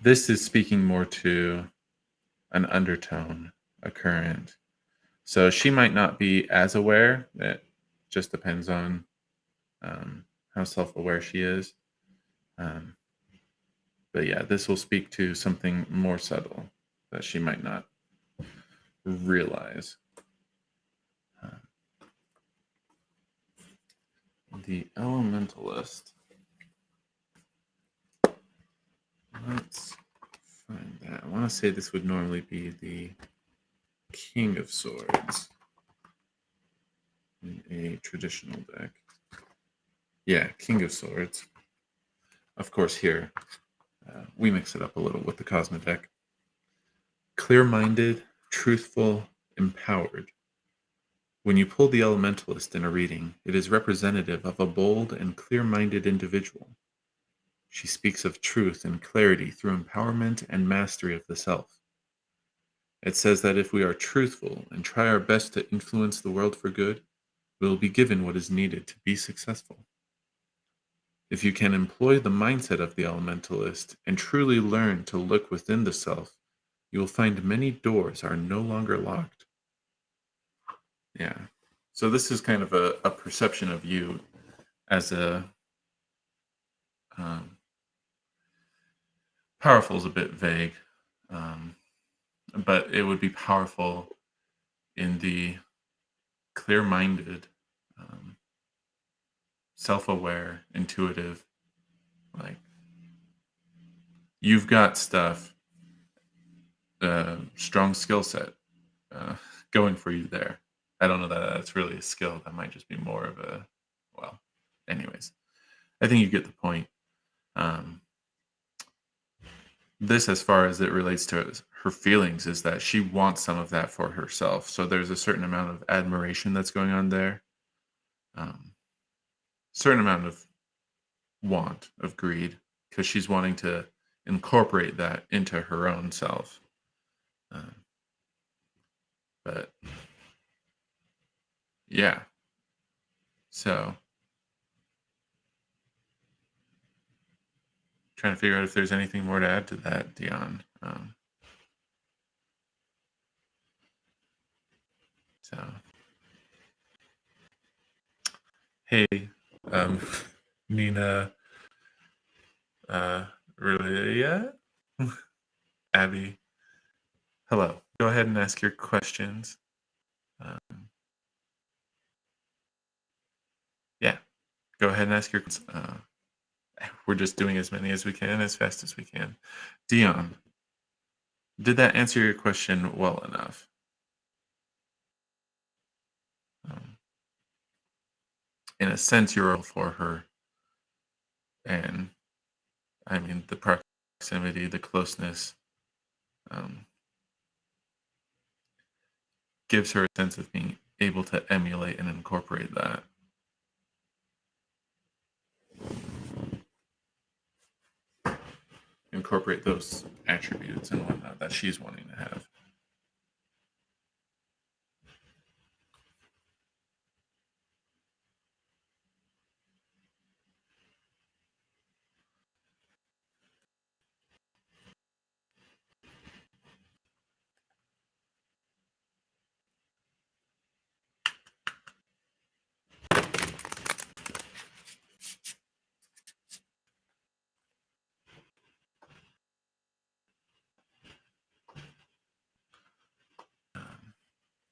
This is speaking more to an undertone, a current. So she might not be as aware. It just depends on how self-aware she is. Um, but yeah, this will speak to something more subtle that she might not realize. The Elementalist. Let's find that. I want to say this would normally be the King of Swords. in a traditional deck. Yeah, King of Swords. Of course, here we mix it up a little with the Cosmo deck. Clear-minded, truthful, empowered. When you pull the Elementalist in a reading, it is representative of a bold and clear-minded individual. She speaks of truth and clarity through empowerment and mastery of the self. It says that if we are truthful and try our best to influence the world for good, we will be given what is needed to be successful. If you can employ the mindset of the Elementalist and truly learn to look within the self, you will find many doors are no longer locked. Yeah. So this is kind of a perception of you as a um, powerful is a bit vague, um, but it would be powerful in the clear-minded, um, self-aware, intuitive, like you've got stuff, strong skill set uh, going for you there. I don't know that that's really a skill. That might just be more of a, well, anyways, I think you get the point. Um, this, as far as it relates to her feelings, is that she wants some of that for herself. So there's a certain amount of admiration that's going on there. Certain amount of want, of greed, because she's wanting to incorporate that into her own self. But yeah, so trying to figure out if there's anything more to add to that, Dion. So, hey, um, Nina, really, yeah? Abby, hello. Go ahead and ask your questions. Um, yeah, go ahead and ask your questions. We're just doing as many as we can, as fast as we can. Dion, did that answer your question well enough? Um, in a sense, you're all for her. And I mean, the proximity, the closeness gives her a sense of being able to emulate and incorporate that. Incorporate those attributes and whatnot that she's wanting to have.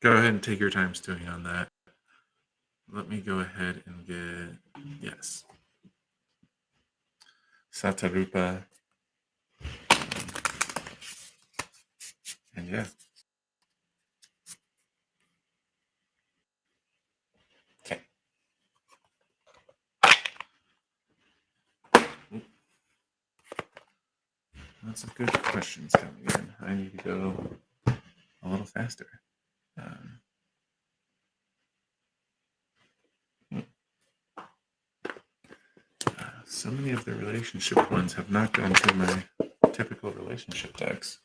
Go ahead and take your time stewing on that. Let me go ahead and get, yes, Satarupa. And yeah. Okay. Lots of good questions coming in. I need to go a little faster. So many of the relationship ones have not gone to my typical relationship decks.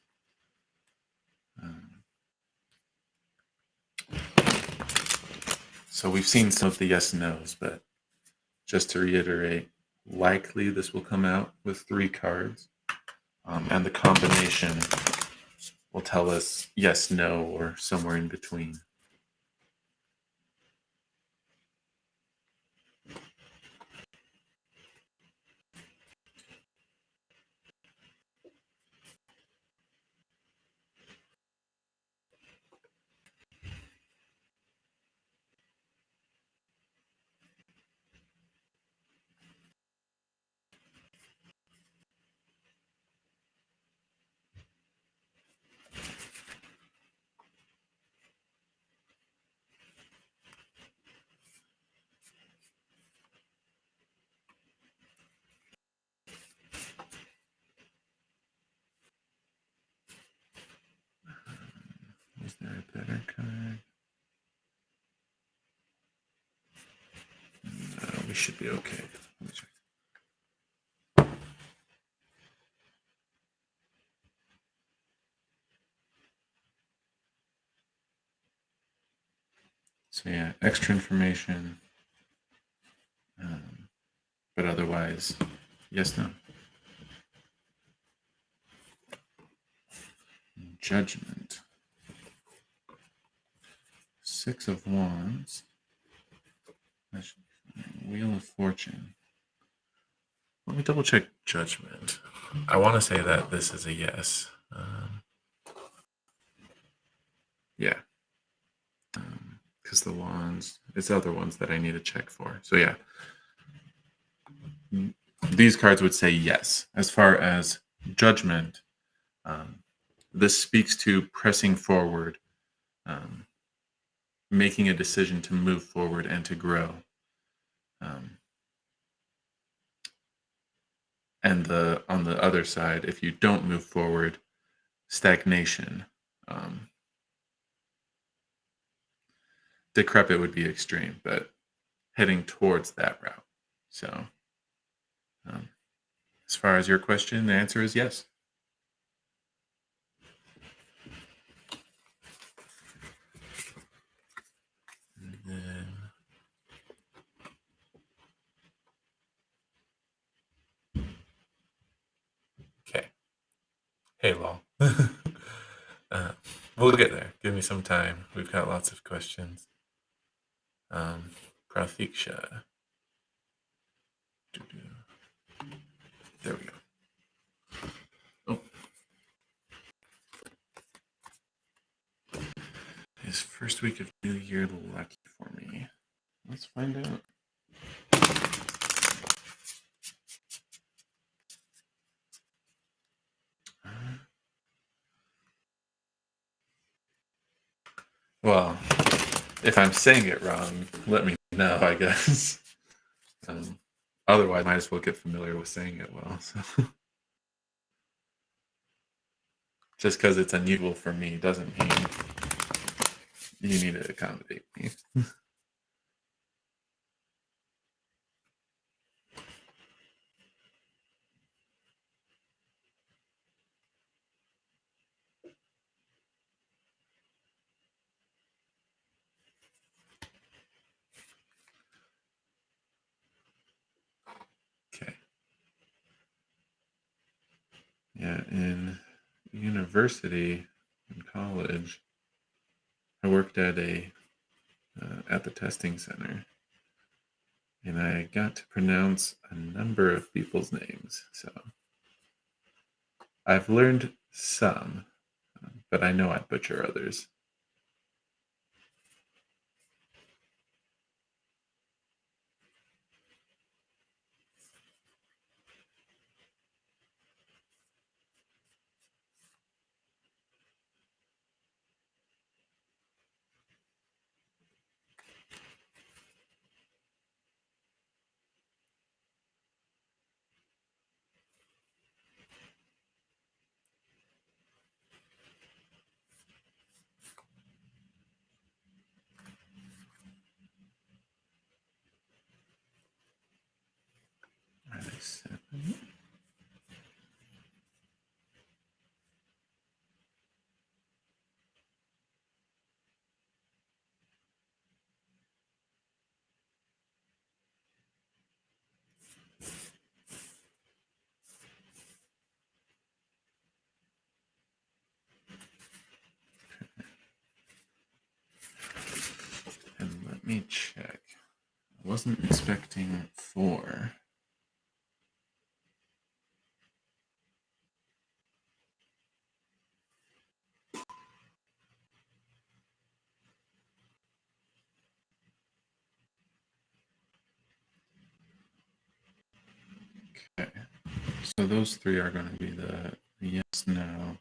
So we've seen some of the yes nos, but just to reiterate, likely this will come out with 3 cards, and the combination will tell us yes, no, or somewhere in between. we should be okay. Let me check. So yeah, extra information, but otherwise, yes, no. Judgment. 6 of Wands. Wheel of Fortune. Let me double check Judgment. I want to say that this is a yes. Yeah. Because the Wands, it's other ones that I need to check for. So yeah. These cards would say yes. As far as Judgment, this speaks to pressing forward, making a decision to move forward and to grow. And on the other side, if you don't move forward, stagnation. Decrepit would be extreme, but heading towards that route. So, as far as your question, the answer is yes. And then, okay. Hey, Lol. We'll get there. Give me some time. We've got lots of questions. Prathiksha. There we go. Oh. Is first week of New Year lucky for me? Let's find out. Well, if I'm saying it wrong, let me know, I guess. Otherwise, I might as well get familiar with saying it well. So. Just because it's unusual for me doesn't mean you need to accommodate me. Okay. Yeah, in university, in college, I worked at at the testing center, and I got to pronounce a number of people's names. So I've learned some, but I know I butcher others. And let me check. I wasn't expecting 4. Okay. So those 3 are going to be the yes, no.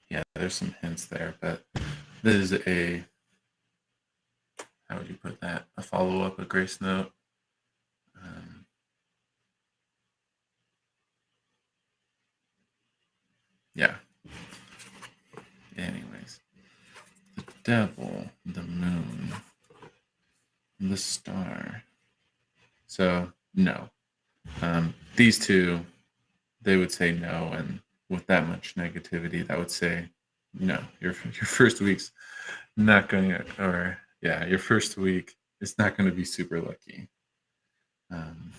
Yeah, there's some hints there, but this is how would you put that? A follow-up, a grace note. Yeah. Anyways, the devil, the moon, the star. So no. These two, they would say no, and with that much negativity, that would say no. Your first week's not going to, or yeah, your first week is not going to be super lucky. Um,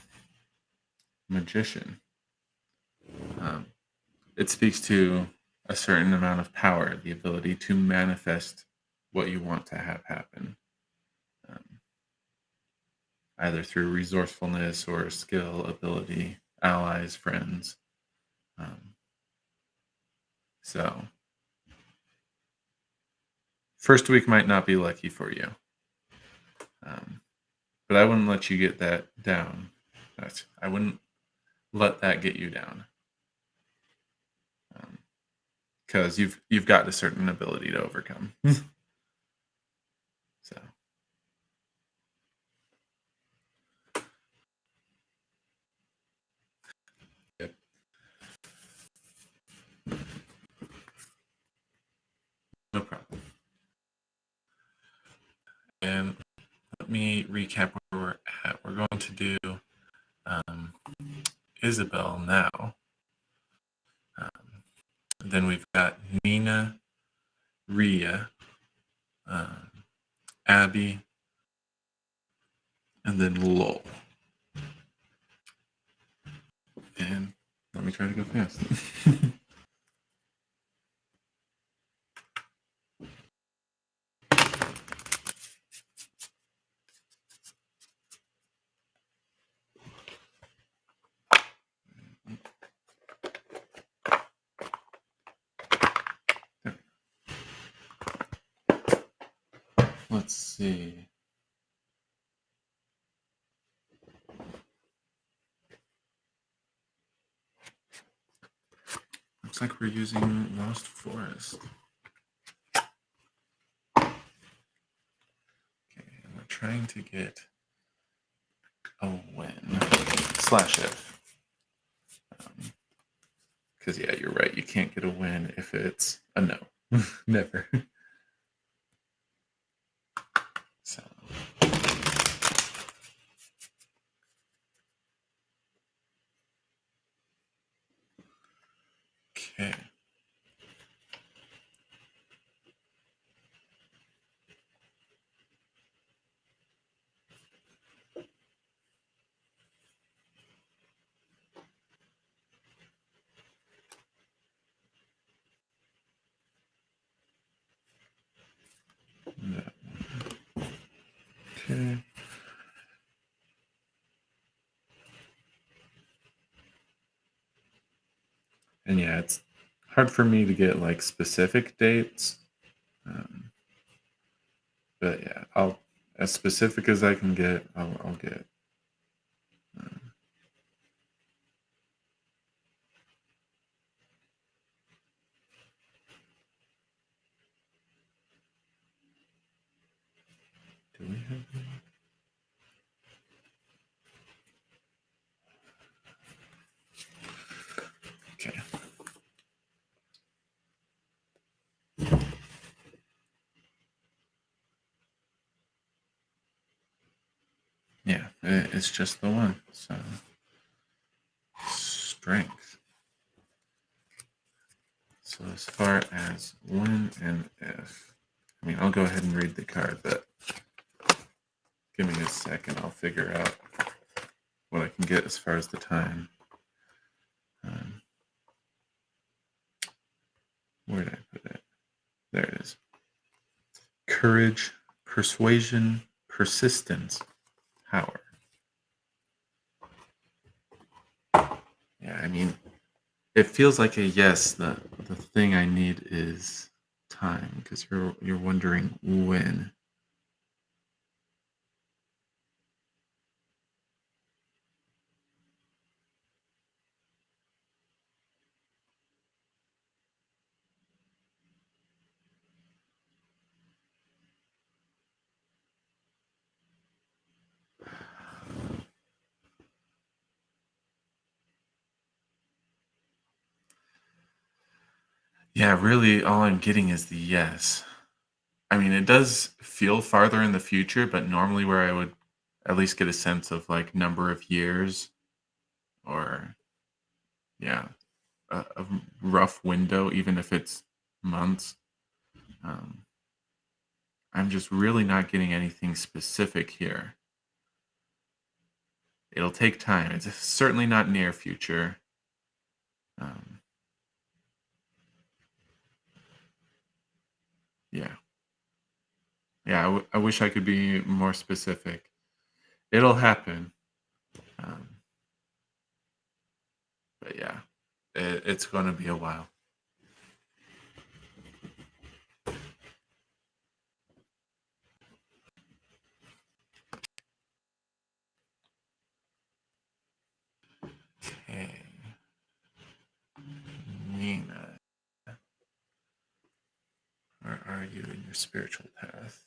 Magician. Um, it speaks to a certain amount of power, the ability to manifest what you want to have happen, um, either through resourcefulness or skill, ability, allies, friends. Um, so, first week might not be lucky for you, um, but I wouldn't let you get that down. I wouldn't let that get you down, because you've got a certain ability to overcome. So, yep, no problem. And let me recap where we're at. We're going to do um, Isabel now. Then we've got Nina, Rhea, um, Abby, and then Lowell. And let me try to go fast. Let's see. Looks like we're using Lost Forest. Okay, and we're trying to get a win. Slash F. Because, yeah, you're right. You can't get a win if it's a no. Never. So. Okay. Okay. And yeah, it's hard for me to get like specific dates. Um, but yeah, I'll as specific as I can get, I'll get. Um, do we have any? Okay. Yeah, it's just the one. So strength. So as far as when and if, I mean, I'll go ahead and read the card, but give me a second. I'll figure out what I can get as far as the time. Where did I put it? There it is. Courage, persuasion, persistence, power. Yeah, I mean, it feels like a yes. The thing I need is time because you're wondering when. Yeah, really, all I'm getting is the yes. I mean, it does feel farther in the future, but normally where I would at least get a sense of like number of years or yeah, a rough window, even if it's months. Um, I'm just really not getting anything specific here. It'll take time. It's certainly not near future. Um, yeah, yeah. I wish I could be more specific. It'll happen, um, but yeah, it's going to be a while. Okay, Nina, where are you in your spiritual path?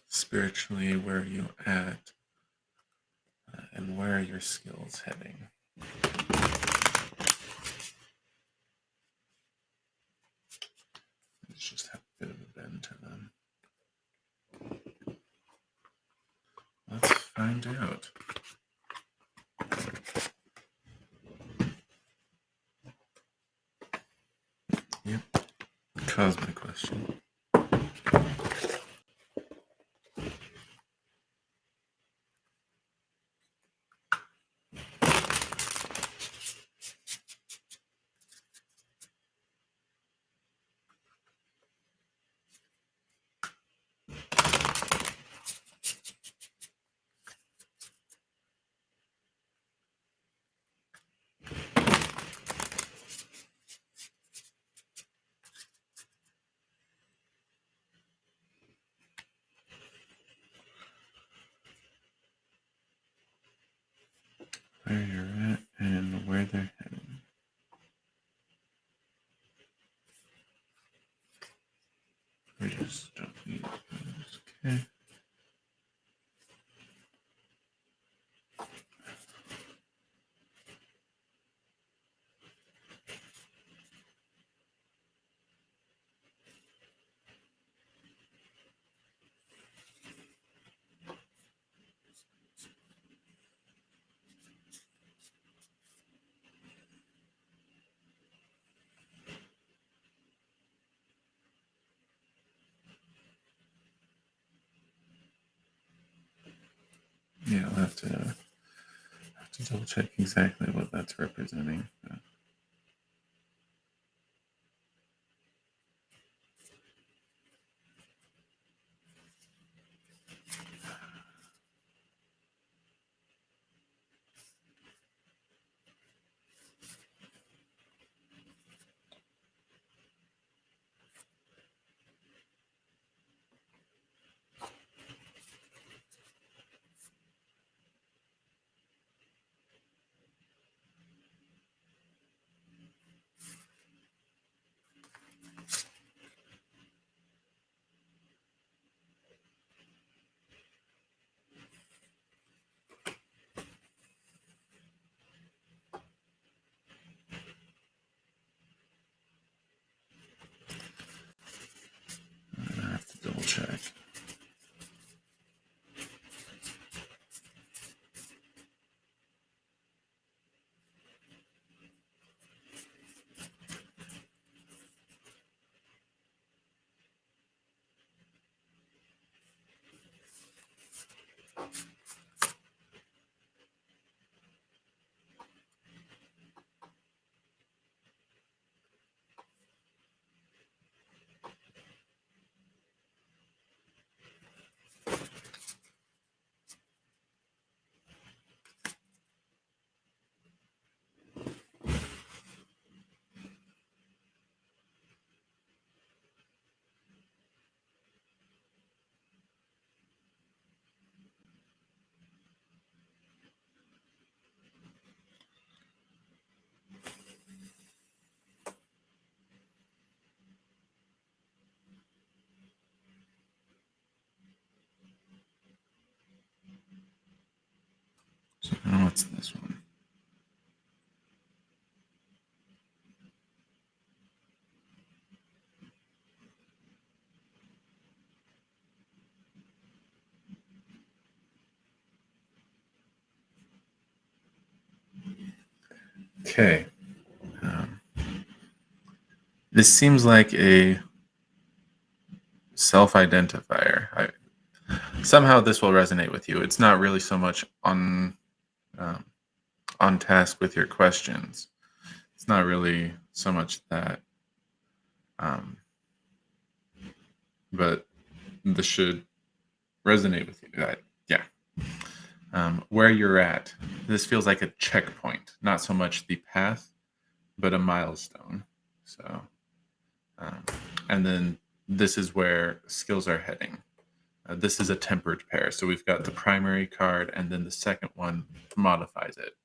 Spiritually, where are you at, and where are your skills heading? Let's just have a bit of a bend to them. Let's find out. Yep, cosmic question. Where you're at and where they're heading. We just don't need those. Okay. Yeah, I'll have to double check exactly what that's representing. I have to double check. what's this one? Okay. This seems like a self-identifier. Somehow this will resonate with you. It's not really so much um, on task with your questions. It's not really so much that, um, but this should resonate with you. Yeah. Where you're at, this feels like a checkpoint, not so much the path, but a milestone. So, um, and then this is where skills are heading. This is a tempered pair. So we've got the primary card, and then the second one modifies it.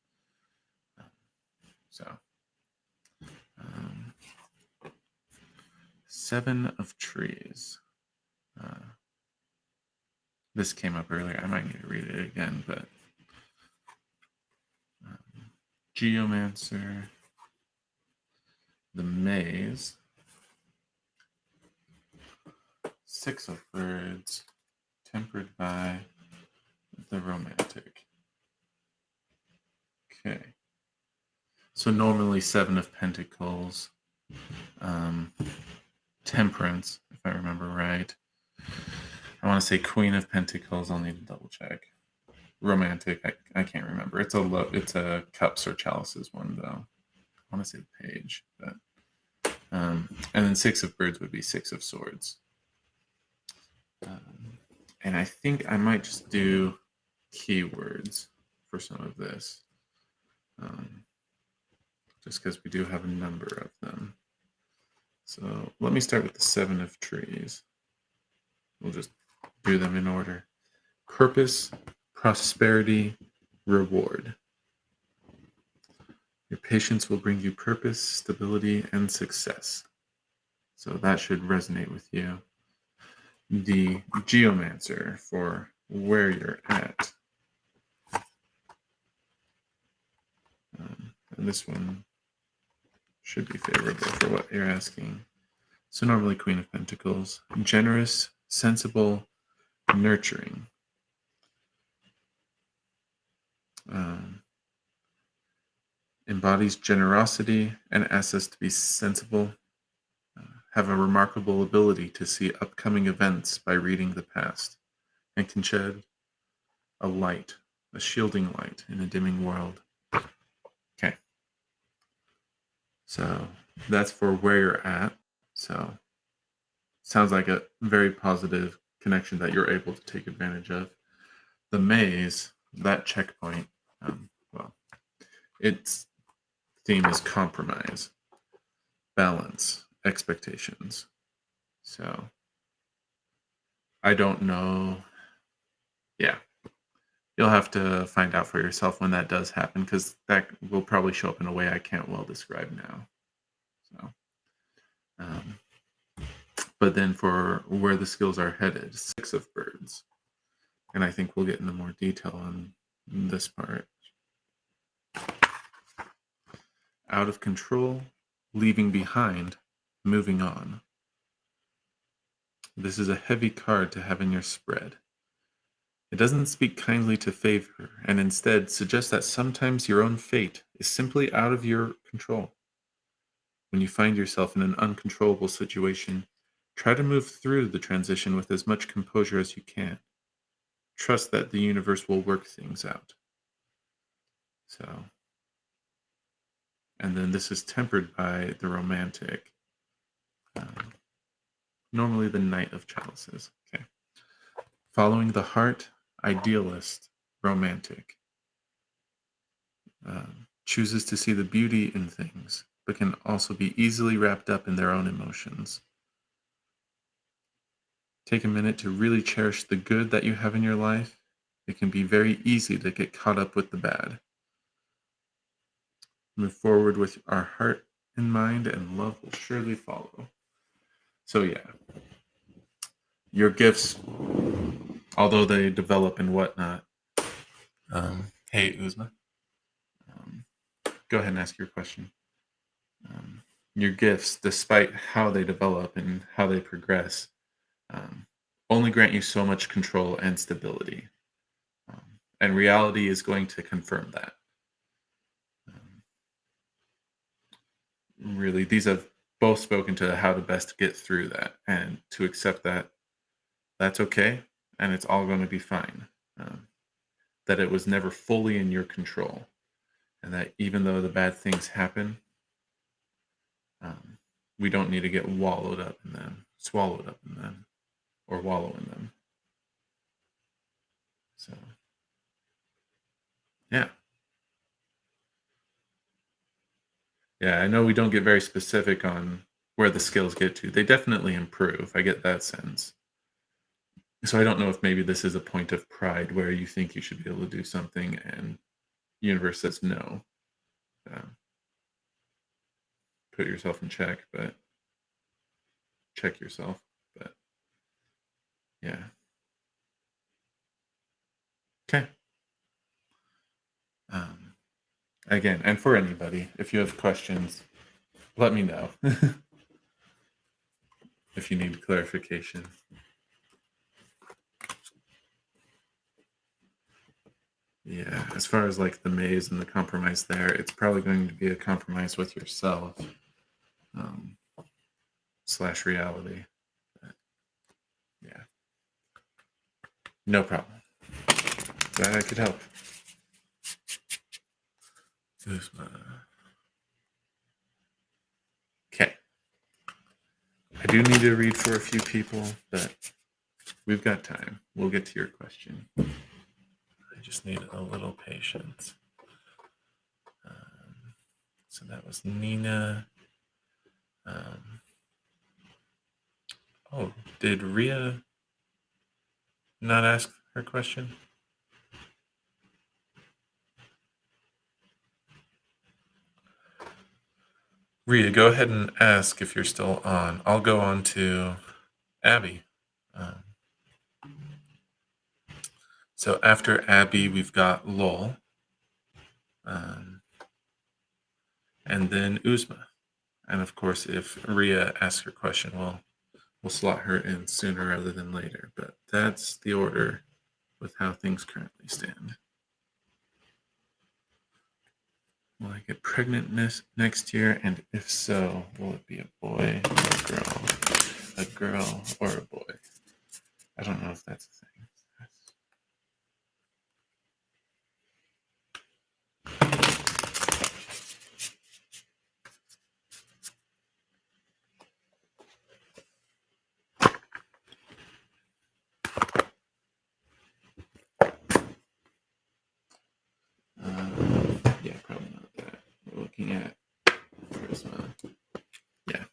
So, um, Seven of Trees. This came up earlier. I might need to read it again, but Geomancer, the Maze, Six of Birds, tempered by the Romantic. Okay. So normally Seven of Pentacles, Temperance, if I remember right. I want to say Queen of Pentacles. I'll need to double check. Romantic, I can't remember. It's a cups or chalices one though. I want to say the page, but and then Six of Birds would be Six of Swords. And I think I might just do keywords for some of this, just because we do have a number of them. So let me start with the Seven of Trees. We'll just do them in order. Purpose, prosperity, reward. Your patience will bring you purpose, stability, and success. So that should resonate with you. The Geomancer for where you're at. And this one should be favorable for what you're asking. So normally Queen of Pentacles. Generous, sensible, nurturing. Embodies generosity and asks us to be sensible. Have a remarkable ability to see upcoming events by reading the past, and can shed a light, a shielding light in a dimming world. Okay. So that's for where you're at. So sounds like a very positive connection that you're able to take advantage of. The Maze, that checkpoint, its theme is compromise, balance, expectations. So I don't know. Yeah. You'll have to find out for yourself when that does happen, because that will probably show up in a way I can't well describe now. So, but then for where the skills are headed, Six of Birds. And I think we'll get into more detail on this part. Out of control, leaving behind, moving on. This is a heavy card to have in your spread. It doesn't speak kindly to favor, and instead suggests that sometimes your own fate is simply out of your control. When you find yourself in an uncontrollable situation, try to move through the transition with as much composure as you can. Trust that the universe will work things out. So, and then this is tempered by the Romantic. Normally the Knight of Chalices. Okay. Following the heart, idealist, romantic. Chooses to see the beauty in things, but can also be easily wrapped up in their own emotions. Take a minute to really cherish the good that you have in your life. It can be very easy to get caught up with the bad. Move forward with our heart in mind, and love will surely follow. So yeah, your gifts, although they develop and whatnot. Hey, Uzma. go ahead and ask your question. Your gifts, despite how they develop and how they progress, um, only grant you so much control and stability. And reality is going to confirm that. Um, really, these have both spoken to how to best get through that and to accept that that's okay and it's all going to be fine. Um, that it was never fully in your control. And that even though the bad things happen, um, we don't need to get wallowed up in them, swallowed up in them, or wallow in them. So, yeah. Yeah, I know we don't get very specific on where the skills get to. They definitely improve. I get that sense. So I don't know if maybe this is a point of pride where you think you should be able to do something and universe says no. Um, put yourself in check, but check yourself. But yeah. Okay. Um, again, and for anybody, if you have questions, let me know if you need clarification. Yeah, as far as like the maze and the compromise there, it's probably going to be a compromise with yourself um, slash reality. But, yeah, no problem. Glad I could help. Okay. I do need to read for a few people, but we've got time. We'll get to your question. I just need a little patience. So that was Nina. Oh, did Ria not ask her question? Ria, go ahead and ask if you're still on. I'll go on to Abby. Um, so after Abby, we've got Lowell, and then Uzma. And of course, if Ria asks her question, we'll slot her in sooner rather than later. But that's the order with how things currently stand. Will I get pregnant next year? And if so, will it be a boy or a girl? A girl or a boy? I don't know if that's a thing. Yeah, probably not that. We're looking at charisma. Yeah.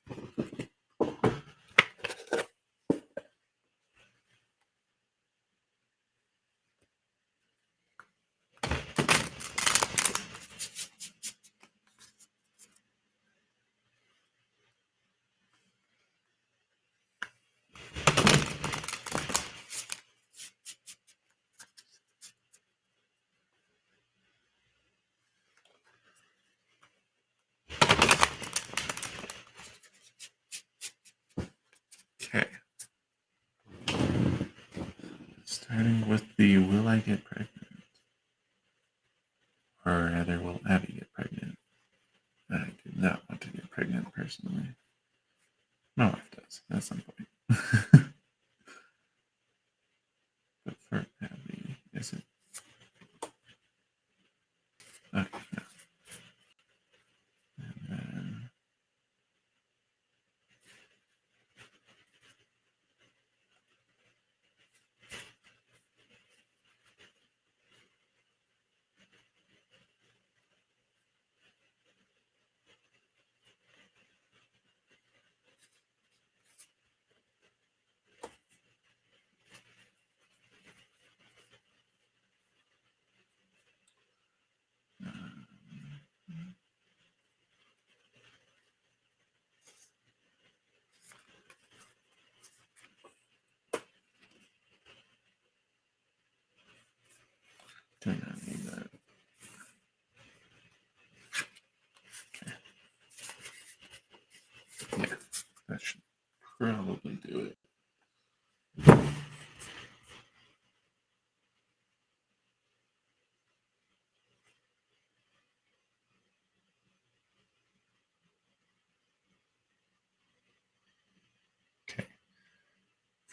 Okay. Starting with the will I get pregnant? Or rather, will Abby get pregnant? I do not want to get pregnant personally. My wife does at some point. But for Abby, is it? Okay, no. And then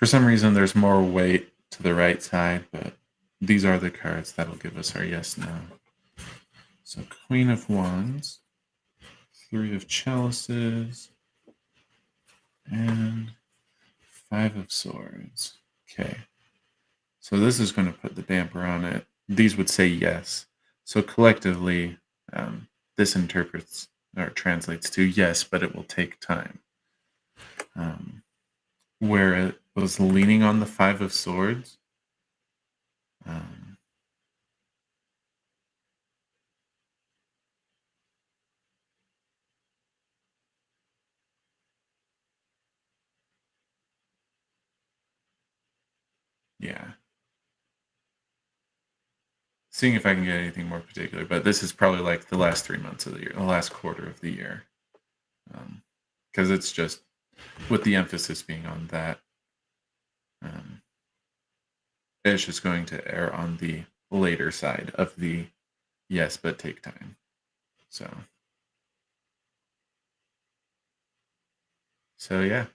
For some reason, there's more weight to the right side, but these are the cards that'll give us our yes, no. So Queen of Wands, Three of Chalices, and Five of Swords. Okay. So this is going to put the damper on it. These would say yes. So collectively, this interprets or translates to yes, but it will take time. Where it was leaning on the Five of Swords, yeah. Seeing if I can get anything more particular, but this is probably like the last 3 months of the year, the last quarter of the year. Because it's just with the emphasis being on that, it's just going to err on the later side of the yes, but take time. So yeah.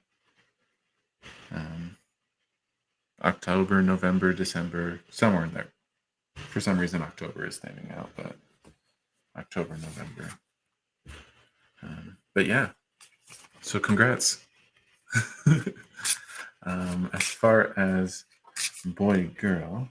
October, November, December, somewhere in there. For some reason, October is standing out, but October, November. But yeah, so congrats. As far as boy, girl,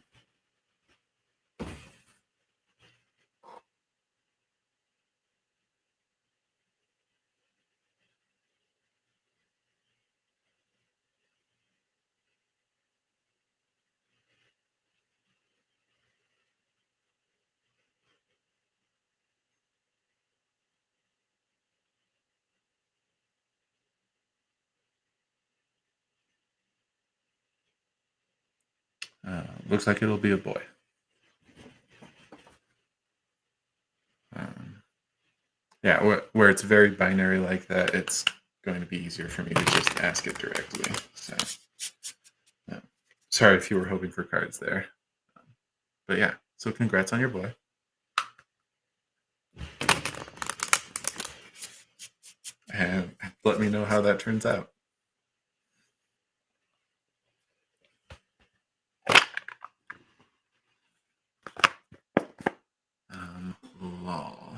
looks like it'll be a boy. Yeah, where it's very binary like that, it's going to be easier for me to just ask it directly. So, yeah. Sorry if you were hoping for cards there. But yeah, so congrats on your boy. And let me know how that turns out. Lol.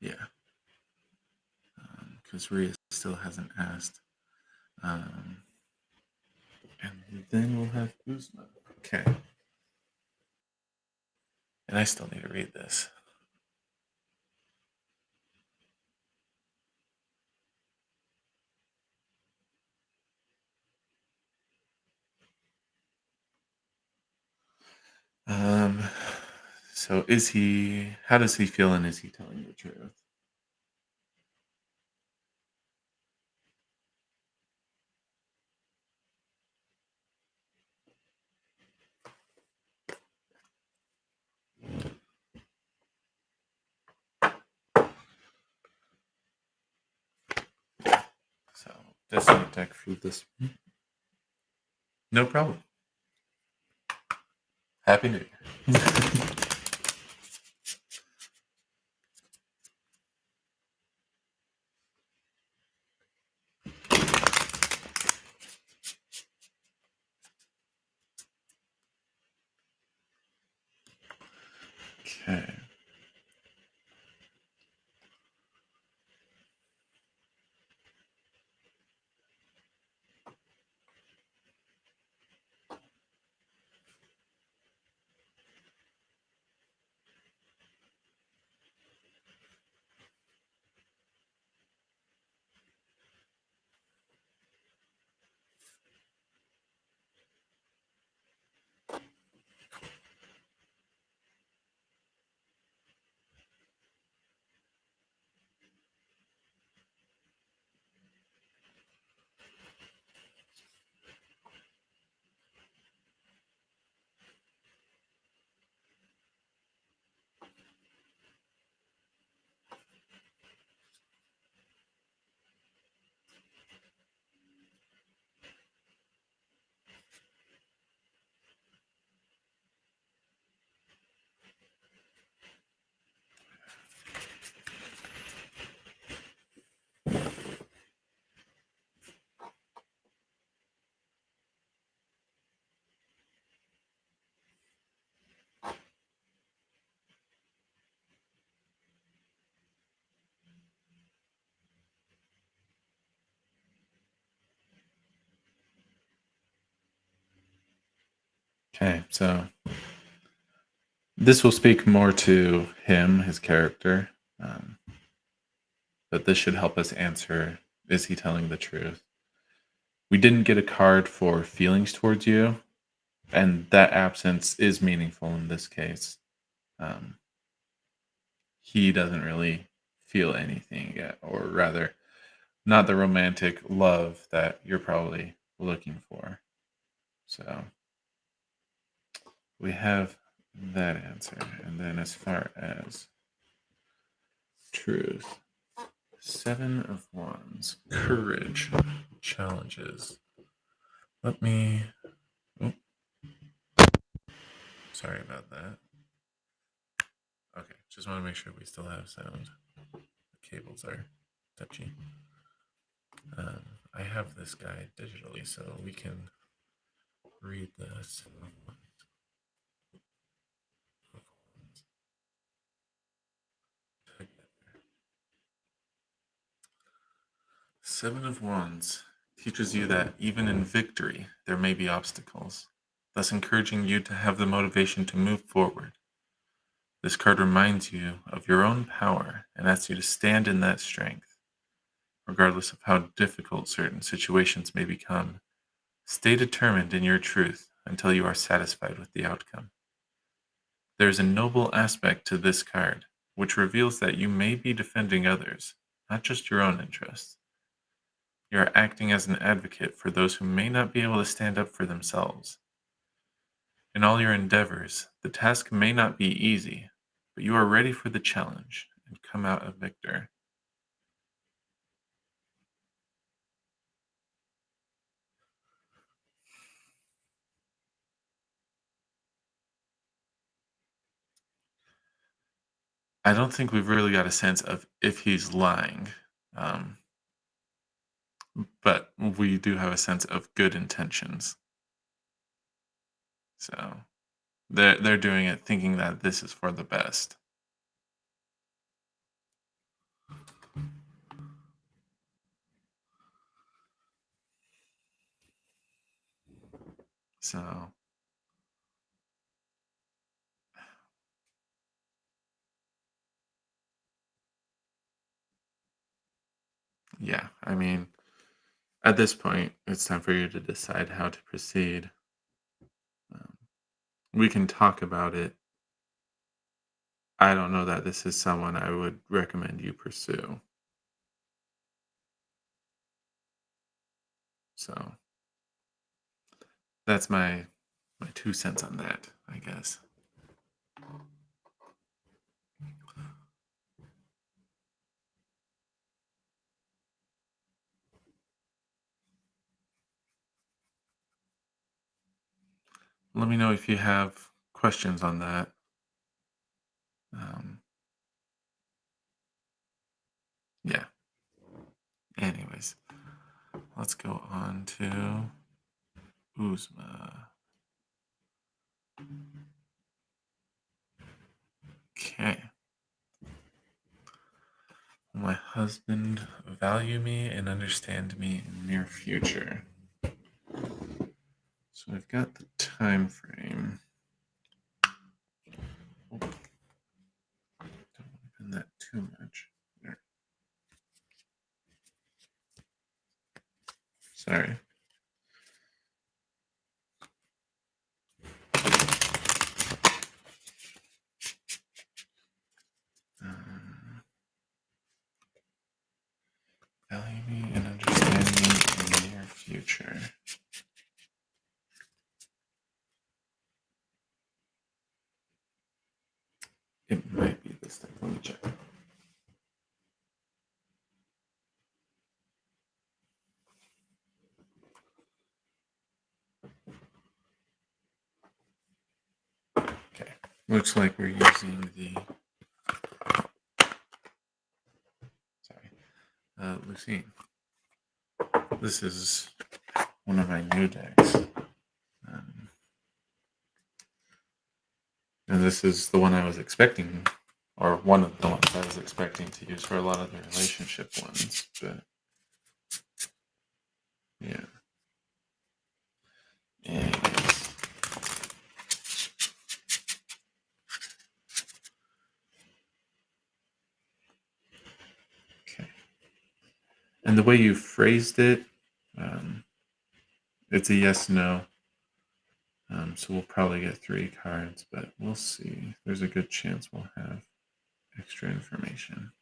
Yeah. Because Rhea still hasn't asked. And then we'll have Uzma. Okay. And I still need to read this. So how does he feel, and is he telling the truth? So Destiny Tech for this. No problem. Happy New Year. Okay. Okay, so this will speak more to him, his character, um, but this should help us answer, is he telling the truth? We didn't get a card for feelings towards you, and that absence is meaningful in this case. Um, he doesn't really feel anything yet, or rather, not the romantic love that you're probably looking for. So we have that answer. And then as far as truth, Seven of Wands, courage, challenges. Let me. Oh, sorry about that. Okay, just want to make sure we still have sound. The cables are touchy. I have this guide digitally, so we can read this. Seven of Wands teaches you that even in victory, there may be obstacles, thus encouraging you to have the motivation to move forward. This card reminds you of your own power and asks you to stand in that strength. Regardless of how difficult certain situations may become, stay determined in your truth until you are satisfied with the outcome. There is a noble aspect to this card, which reveals that you may be defending others, not just your own interests. You are acting as an advocate for those who may not be able to stand up for themselves. In all your endeavors, the task may not be easy, but you are ready for the challenge and come out a victor. I don't think we've really got a sense of if he's lying, um, but we do have a sense of good intentions. So they're doing it thinking that this is for the best. So yeah, I mean, at this point, it's time for you to decide how to proceed. Um, we can talk about it. I don't know that this is someone I would recommend you pursue. So that's my 2 cents on that, I guess. Let me know if you have questions on that. Um, yeah. Anyways, let's go on to Uzma. Okay. Will my husband value me and understand me in near future? So I've got the time frame. Oh, don't open that too much. There. Sorry. Value me and understand me in the near future. It might be this time. Let me check. Okay. Looks like we're using the. Sorry. Lucine. This is one of my new decks. And this is the one I was expecting, or one of the ones I was expecting to use for a lot of the relationship ones, but yeah. Anyways, And the way you phrased it, um, it's a yes no. So we'll probably get 3 cards, but we'll see. There's a good chance we'll have extra information.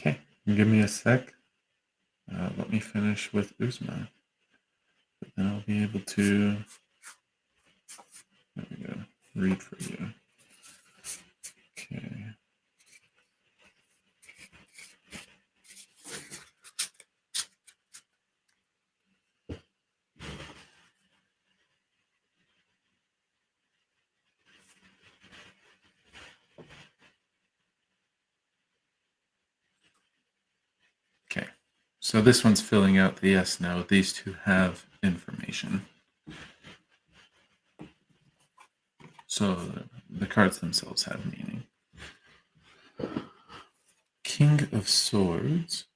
Okay, give me a sec. Let me finish with Uzma. But then I'll be able to, there we go, read for you. Okay. Okay, so this one's filling out the yes, no. These two have information. So the cards themselves have meaning. King of Swords,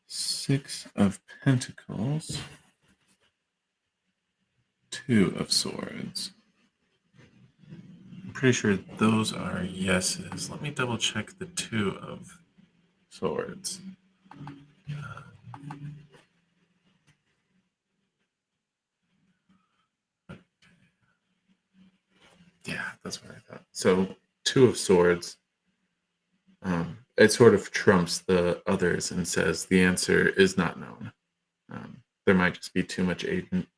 6 of Pentacles, 2 of Swords. I'm pretty sure those are yeses. Let me double check the 2 of Swords. Yeah, that's what I thought. So 2 of Swords, it sort of trumps the others and says the answer is not known. There might just be too much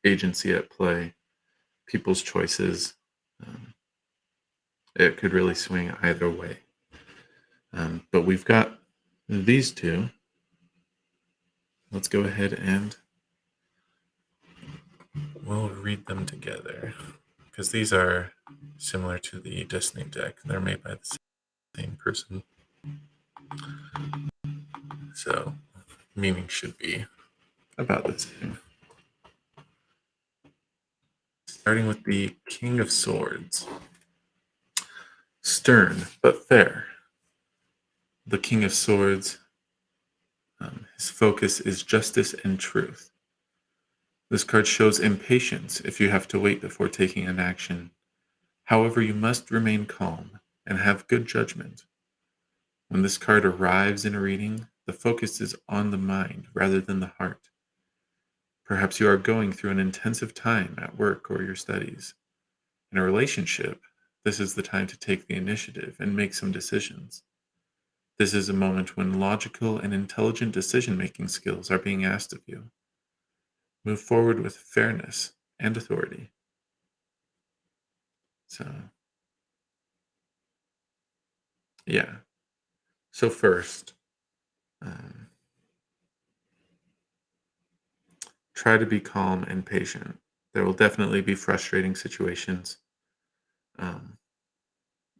agency at play, people's choices. It could really swing either way. But we've got these two. Let's go ahead and we'll read them together because these are similar to the Destiny deck. They're made by the same person. So meaning should be about the same. Starting with the King of Swords. Stern but fair. The King of Swords, his focus is justice and truth. This card shows impatience if you have to wait before taking an action. However, you must remain calm and have good judgment. When this card arrives in a reading, the focus is on the mind rather than the heart. Perhaps you are going through an intensive time at work or your studies. In a relationship, this is the time to take the initiative and make some decisions. This is a moment when logical and intelligent decision-making skills are being asked of you. Move forward with fairness and authority. So, yeah. So first, try to be calm and patient. There will definitely be frustrating situations.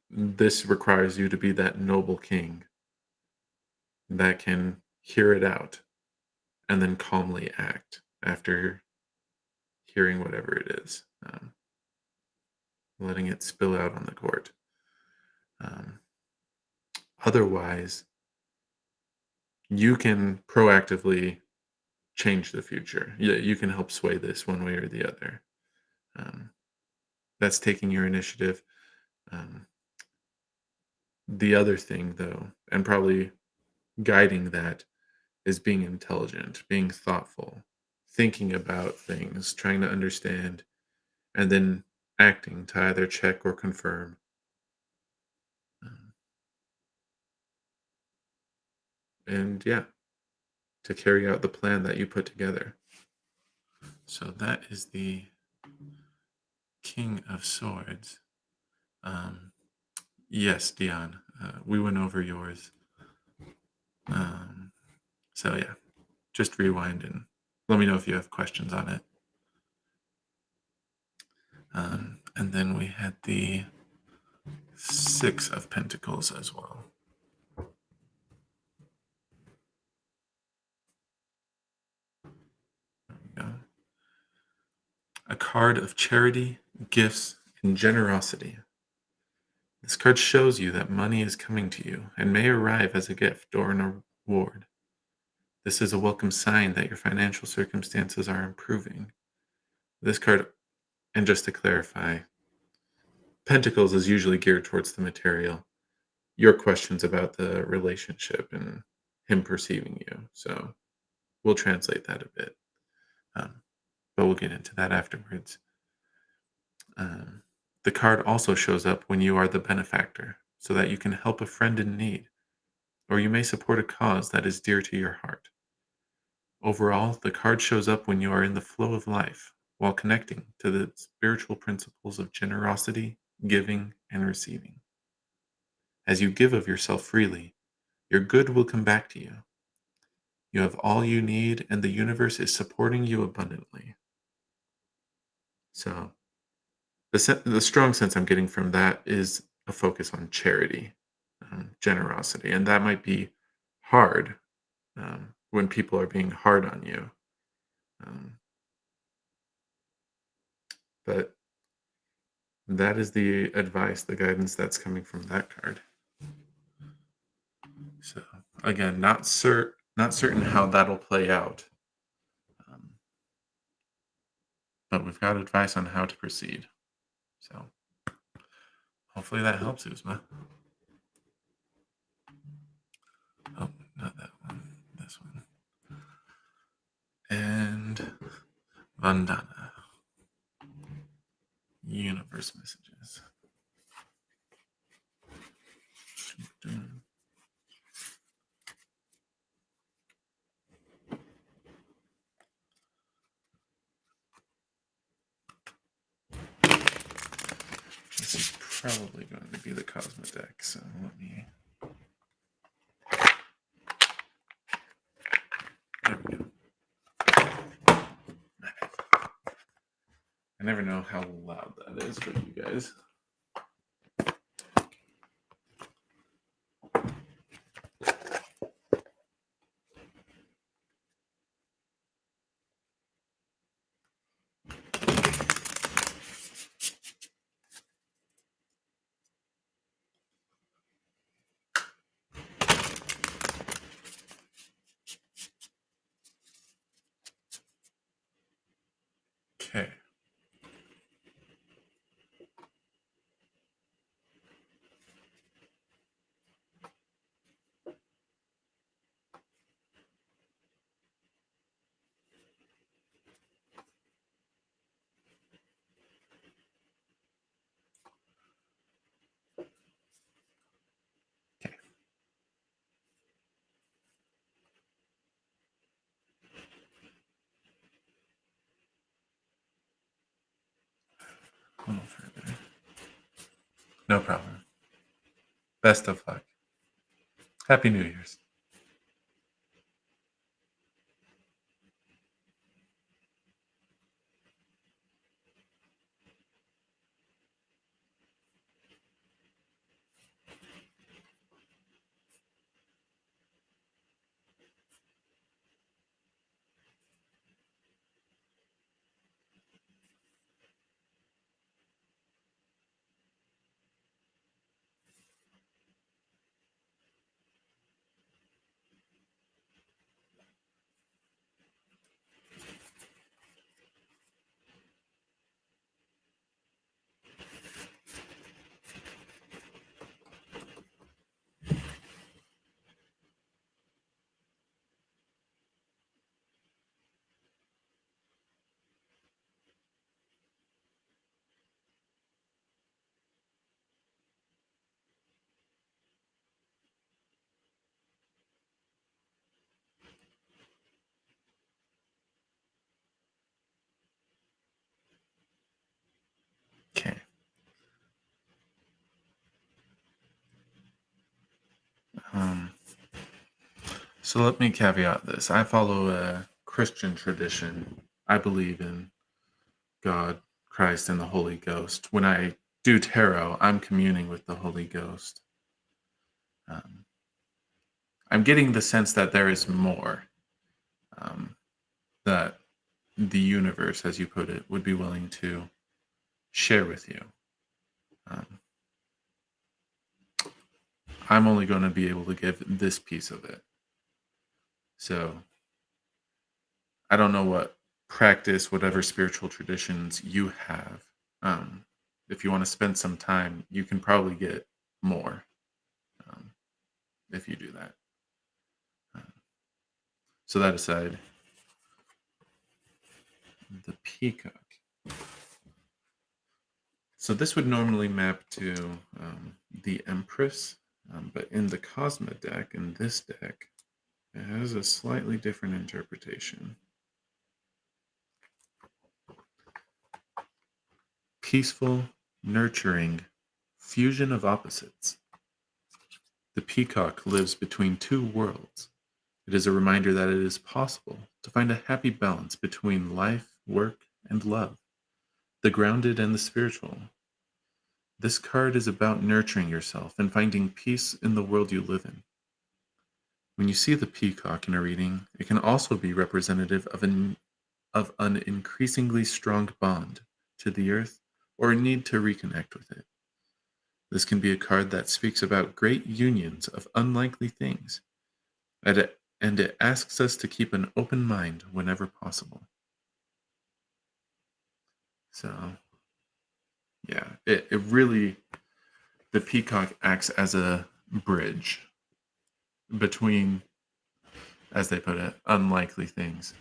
This requires you to be that noble king that can hear it out and then calmly act after hearing whatever it is, letting it spill out on the court. Otherwise, you can proactively change the future. You can help sway this one way or the other. That's taking your initiative. The other thing, though, and probably guiding that, is being intelligent, being thoughtful, thinking about things, trying to understand, and then acting to either check or confirm. Um, and yeah, to carry out the plan that you put together. So that is the King of Swords. Yes, Dion, we went over yours. So yeah, just rewind and let me know if you have questions on it. And then we had the Six of Pentacles as well. There we go. A card of charity, gifts, and generosity. This card shows you that money is coming to you and may arrive as a gift or an reward. This is a welcome sign that your financial circumstances are improving. This card, and just to clarify, Pentacles is usually geared towards the material. Your questions about the relationship and him perceiving you. So we'll translate that a bit. But we'll get into that afterwards. The card also shows up when you are the benefactor, so that you can help a friend in need, or you may support a cause that is dear to your heart. Overall, the card shows up when you are in the flow of life, while connecting to the spiritual principles of generosity, giving, and receiving. As you give of yourself freely, your good will come back to you. You have all you need, and the universe is supporting you abundantly. So, the strong sense I'm getting from that is a focus on charity, generosity, and that might be hard when people are being hard on you. Um, but that is the advice, the guidance that's coming from that card. So again, not certain how that'll play out, but we've got advice on how to proceed. So hopefully that helps, Uzma. Oh, not that one. This one. And Vandana. Universe messages. This is probably going to be the Cosmo deck, so let me. There we go. I never know how loud that is for you guys. Okay. Okay. A little further. No problem. Best of luck. Happy New Year's. So let me caveat this. I follow a Christian tradition. I believe in God, Christ, and the Holy Ghost. When I do tarot, I'm communing with the Holy Ghost. Um, I'm getting the sense that there is more that the universe, as you put it, would be willing to share with you. Um, I'm only going to be able to give this piece of it. So I don't know what practice, whatever spiritual traditions you have. If you want to spend some time, you can probably get more um, if you do that. So that aside, the peacock. So this would normally map to the Empress, but in the Cosma deck, in this deck, it has a slightly different interpretation. Peaceful, nurturing, fusion of opposites. The peacock lives between two worlds. It is a reminder that it is possible to find a happy balance between life, work, and love, the grounded and the spiritual. This card is about nurturing yourself and finding peace in the world you live in. When you see the peacock in a reading, it can also be representative of an increasingly strong bond to the earth or a need to reconnect with it. This can be a card that speaks about great unions of unlikely things, and it asks us to keep an open mind whenever possible. So, yeah, it really, the peacock acts as a bridge between, as they put it, unlikely things,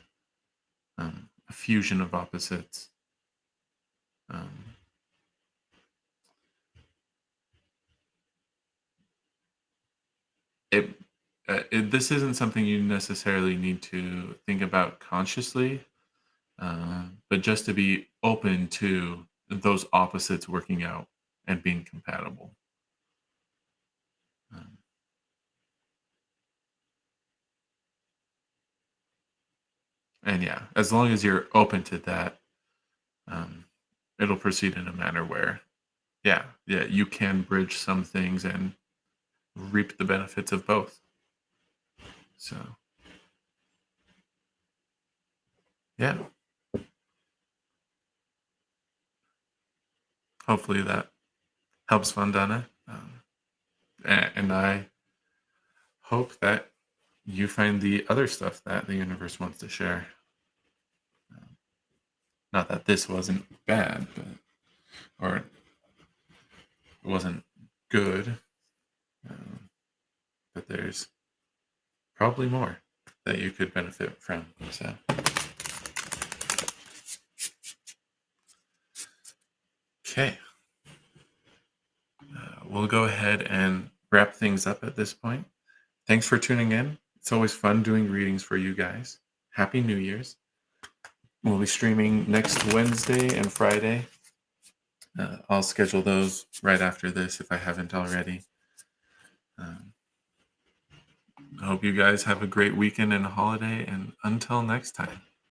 a fusion of opposites. Um, this isn't something you necessarily need to think about consciously, but just to be open to those opposites working out and being compatible. Um, and yeah, as long as you're open to that, um, it'll proceed in a manner where, yeah, you can bridge some things and reap the benefits of both. So, yeah, hopefully that helps, Vandana. And I hope that you find the other stuff that the universe wants to share. Not that this wasn't bad, or it wasn't good, but there's probably more that you could benefit from. So, okay. We'll go ahead and wrap things up at this point. Thanks for tuning in. It's always fun doing readings for you guys. Happy New Year's. We'll be streaming next Wednesday and Friday. I'll schedule those right after this if I haven't already. I hope you guys have a great weekend and a holiday, and until next time.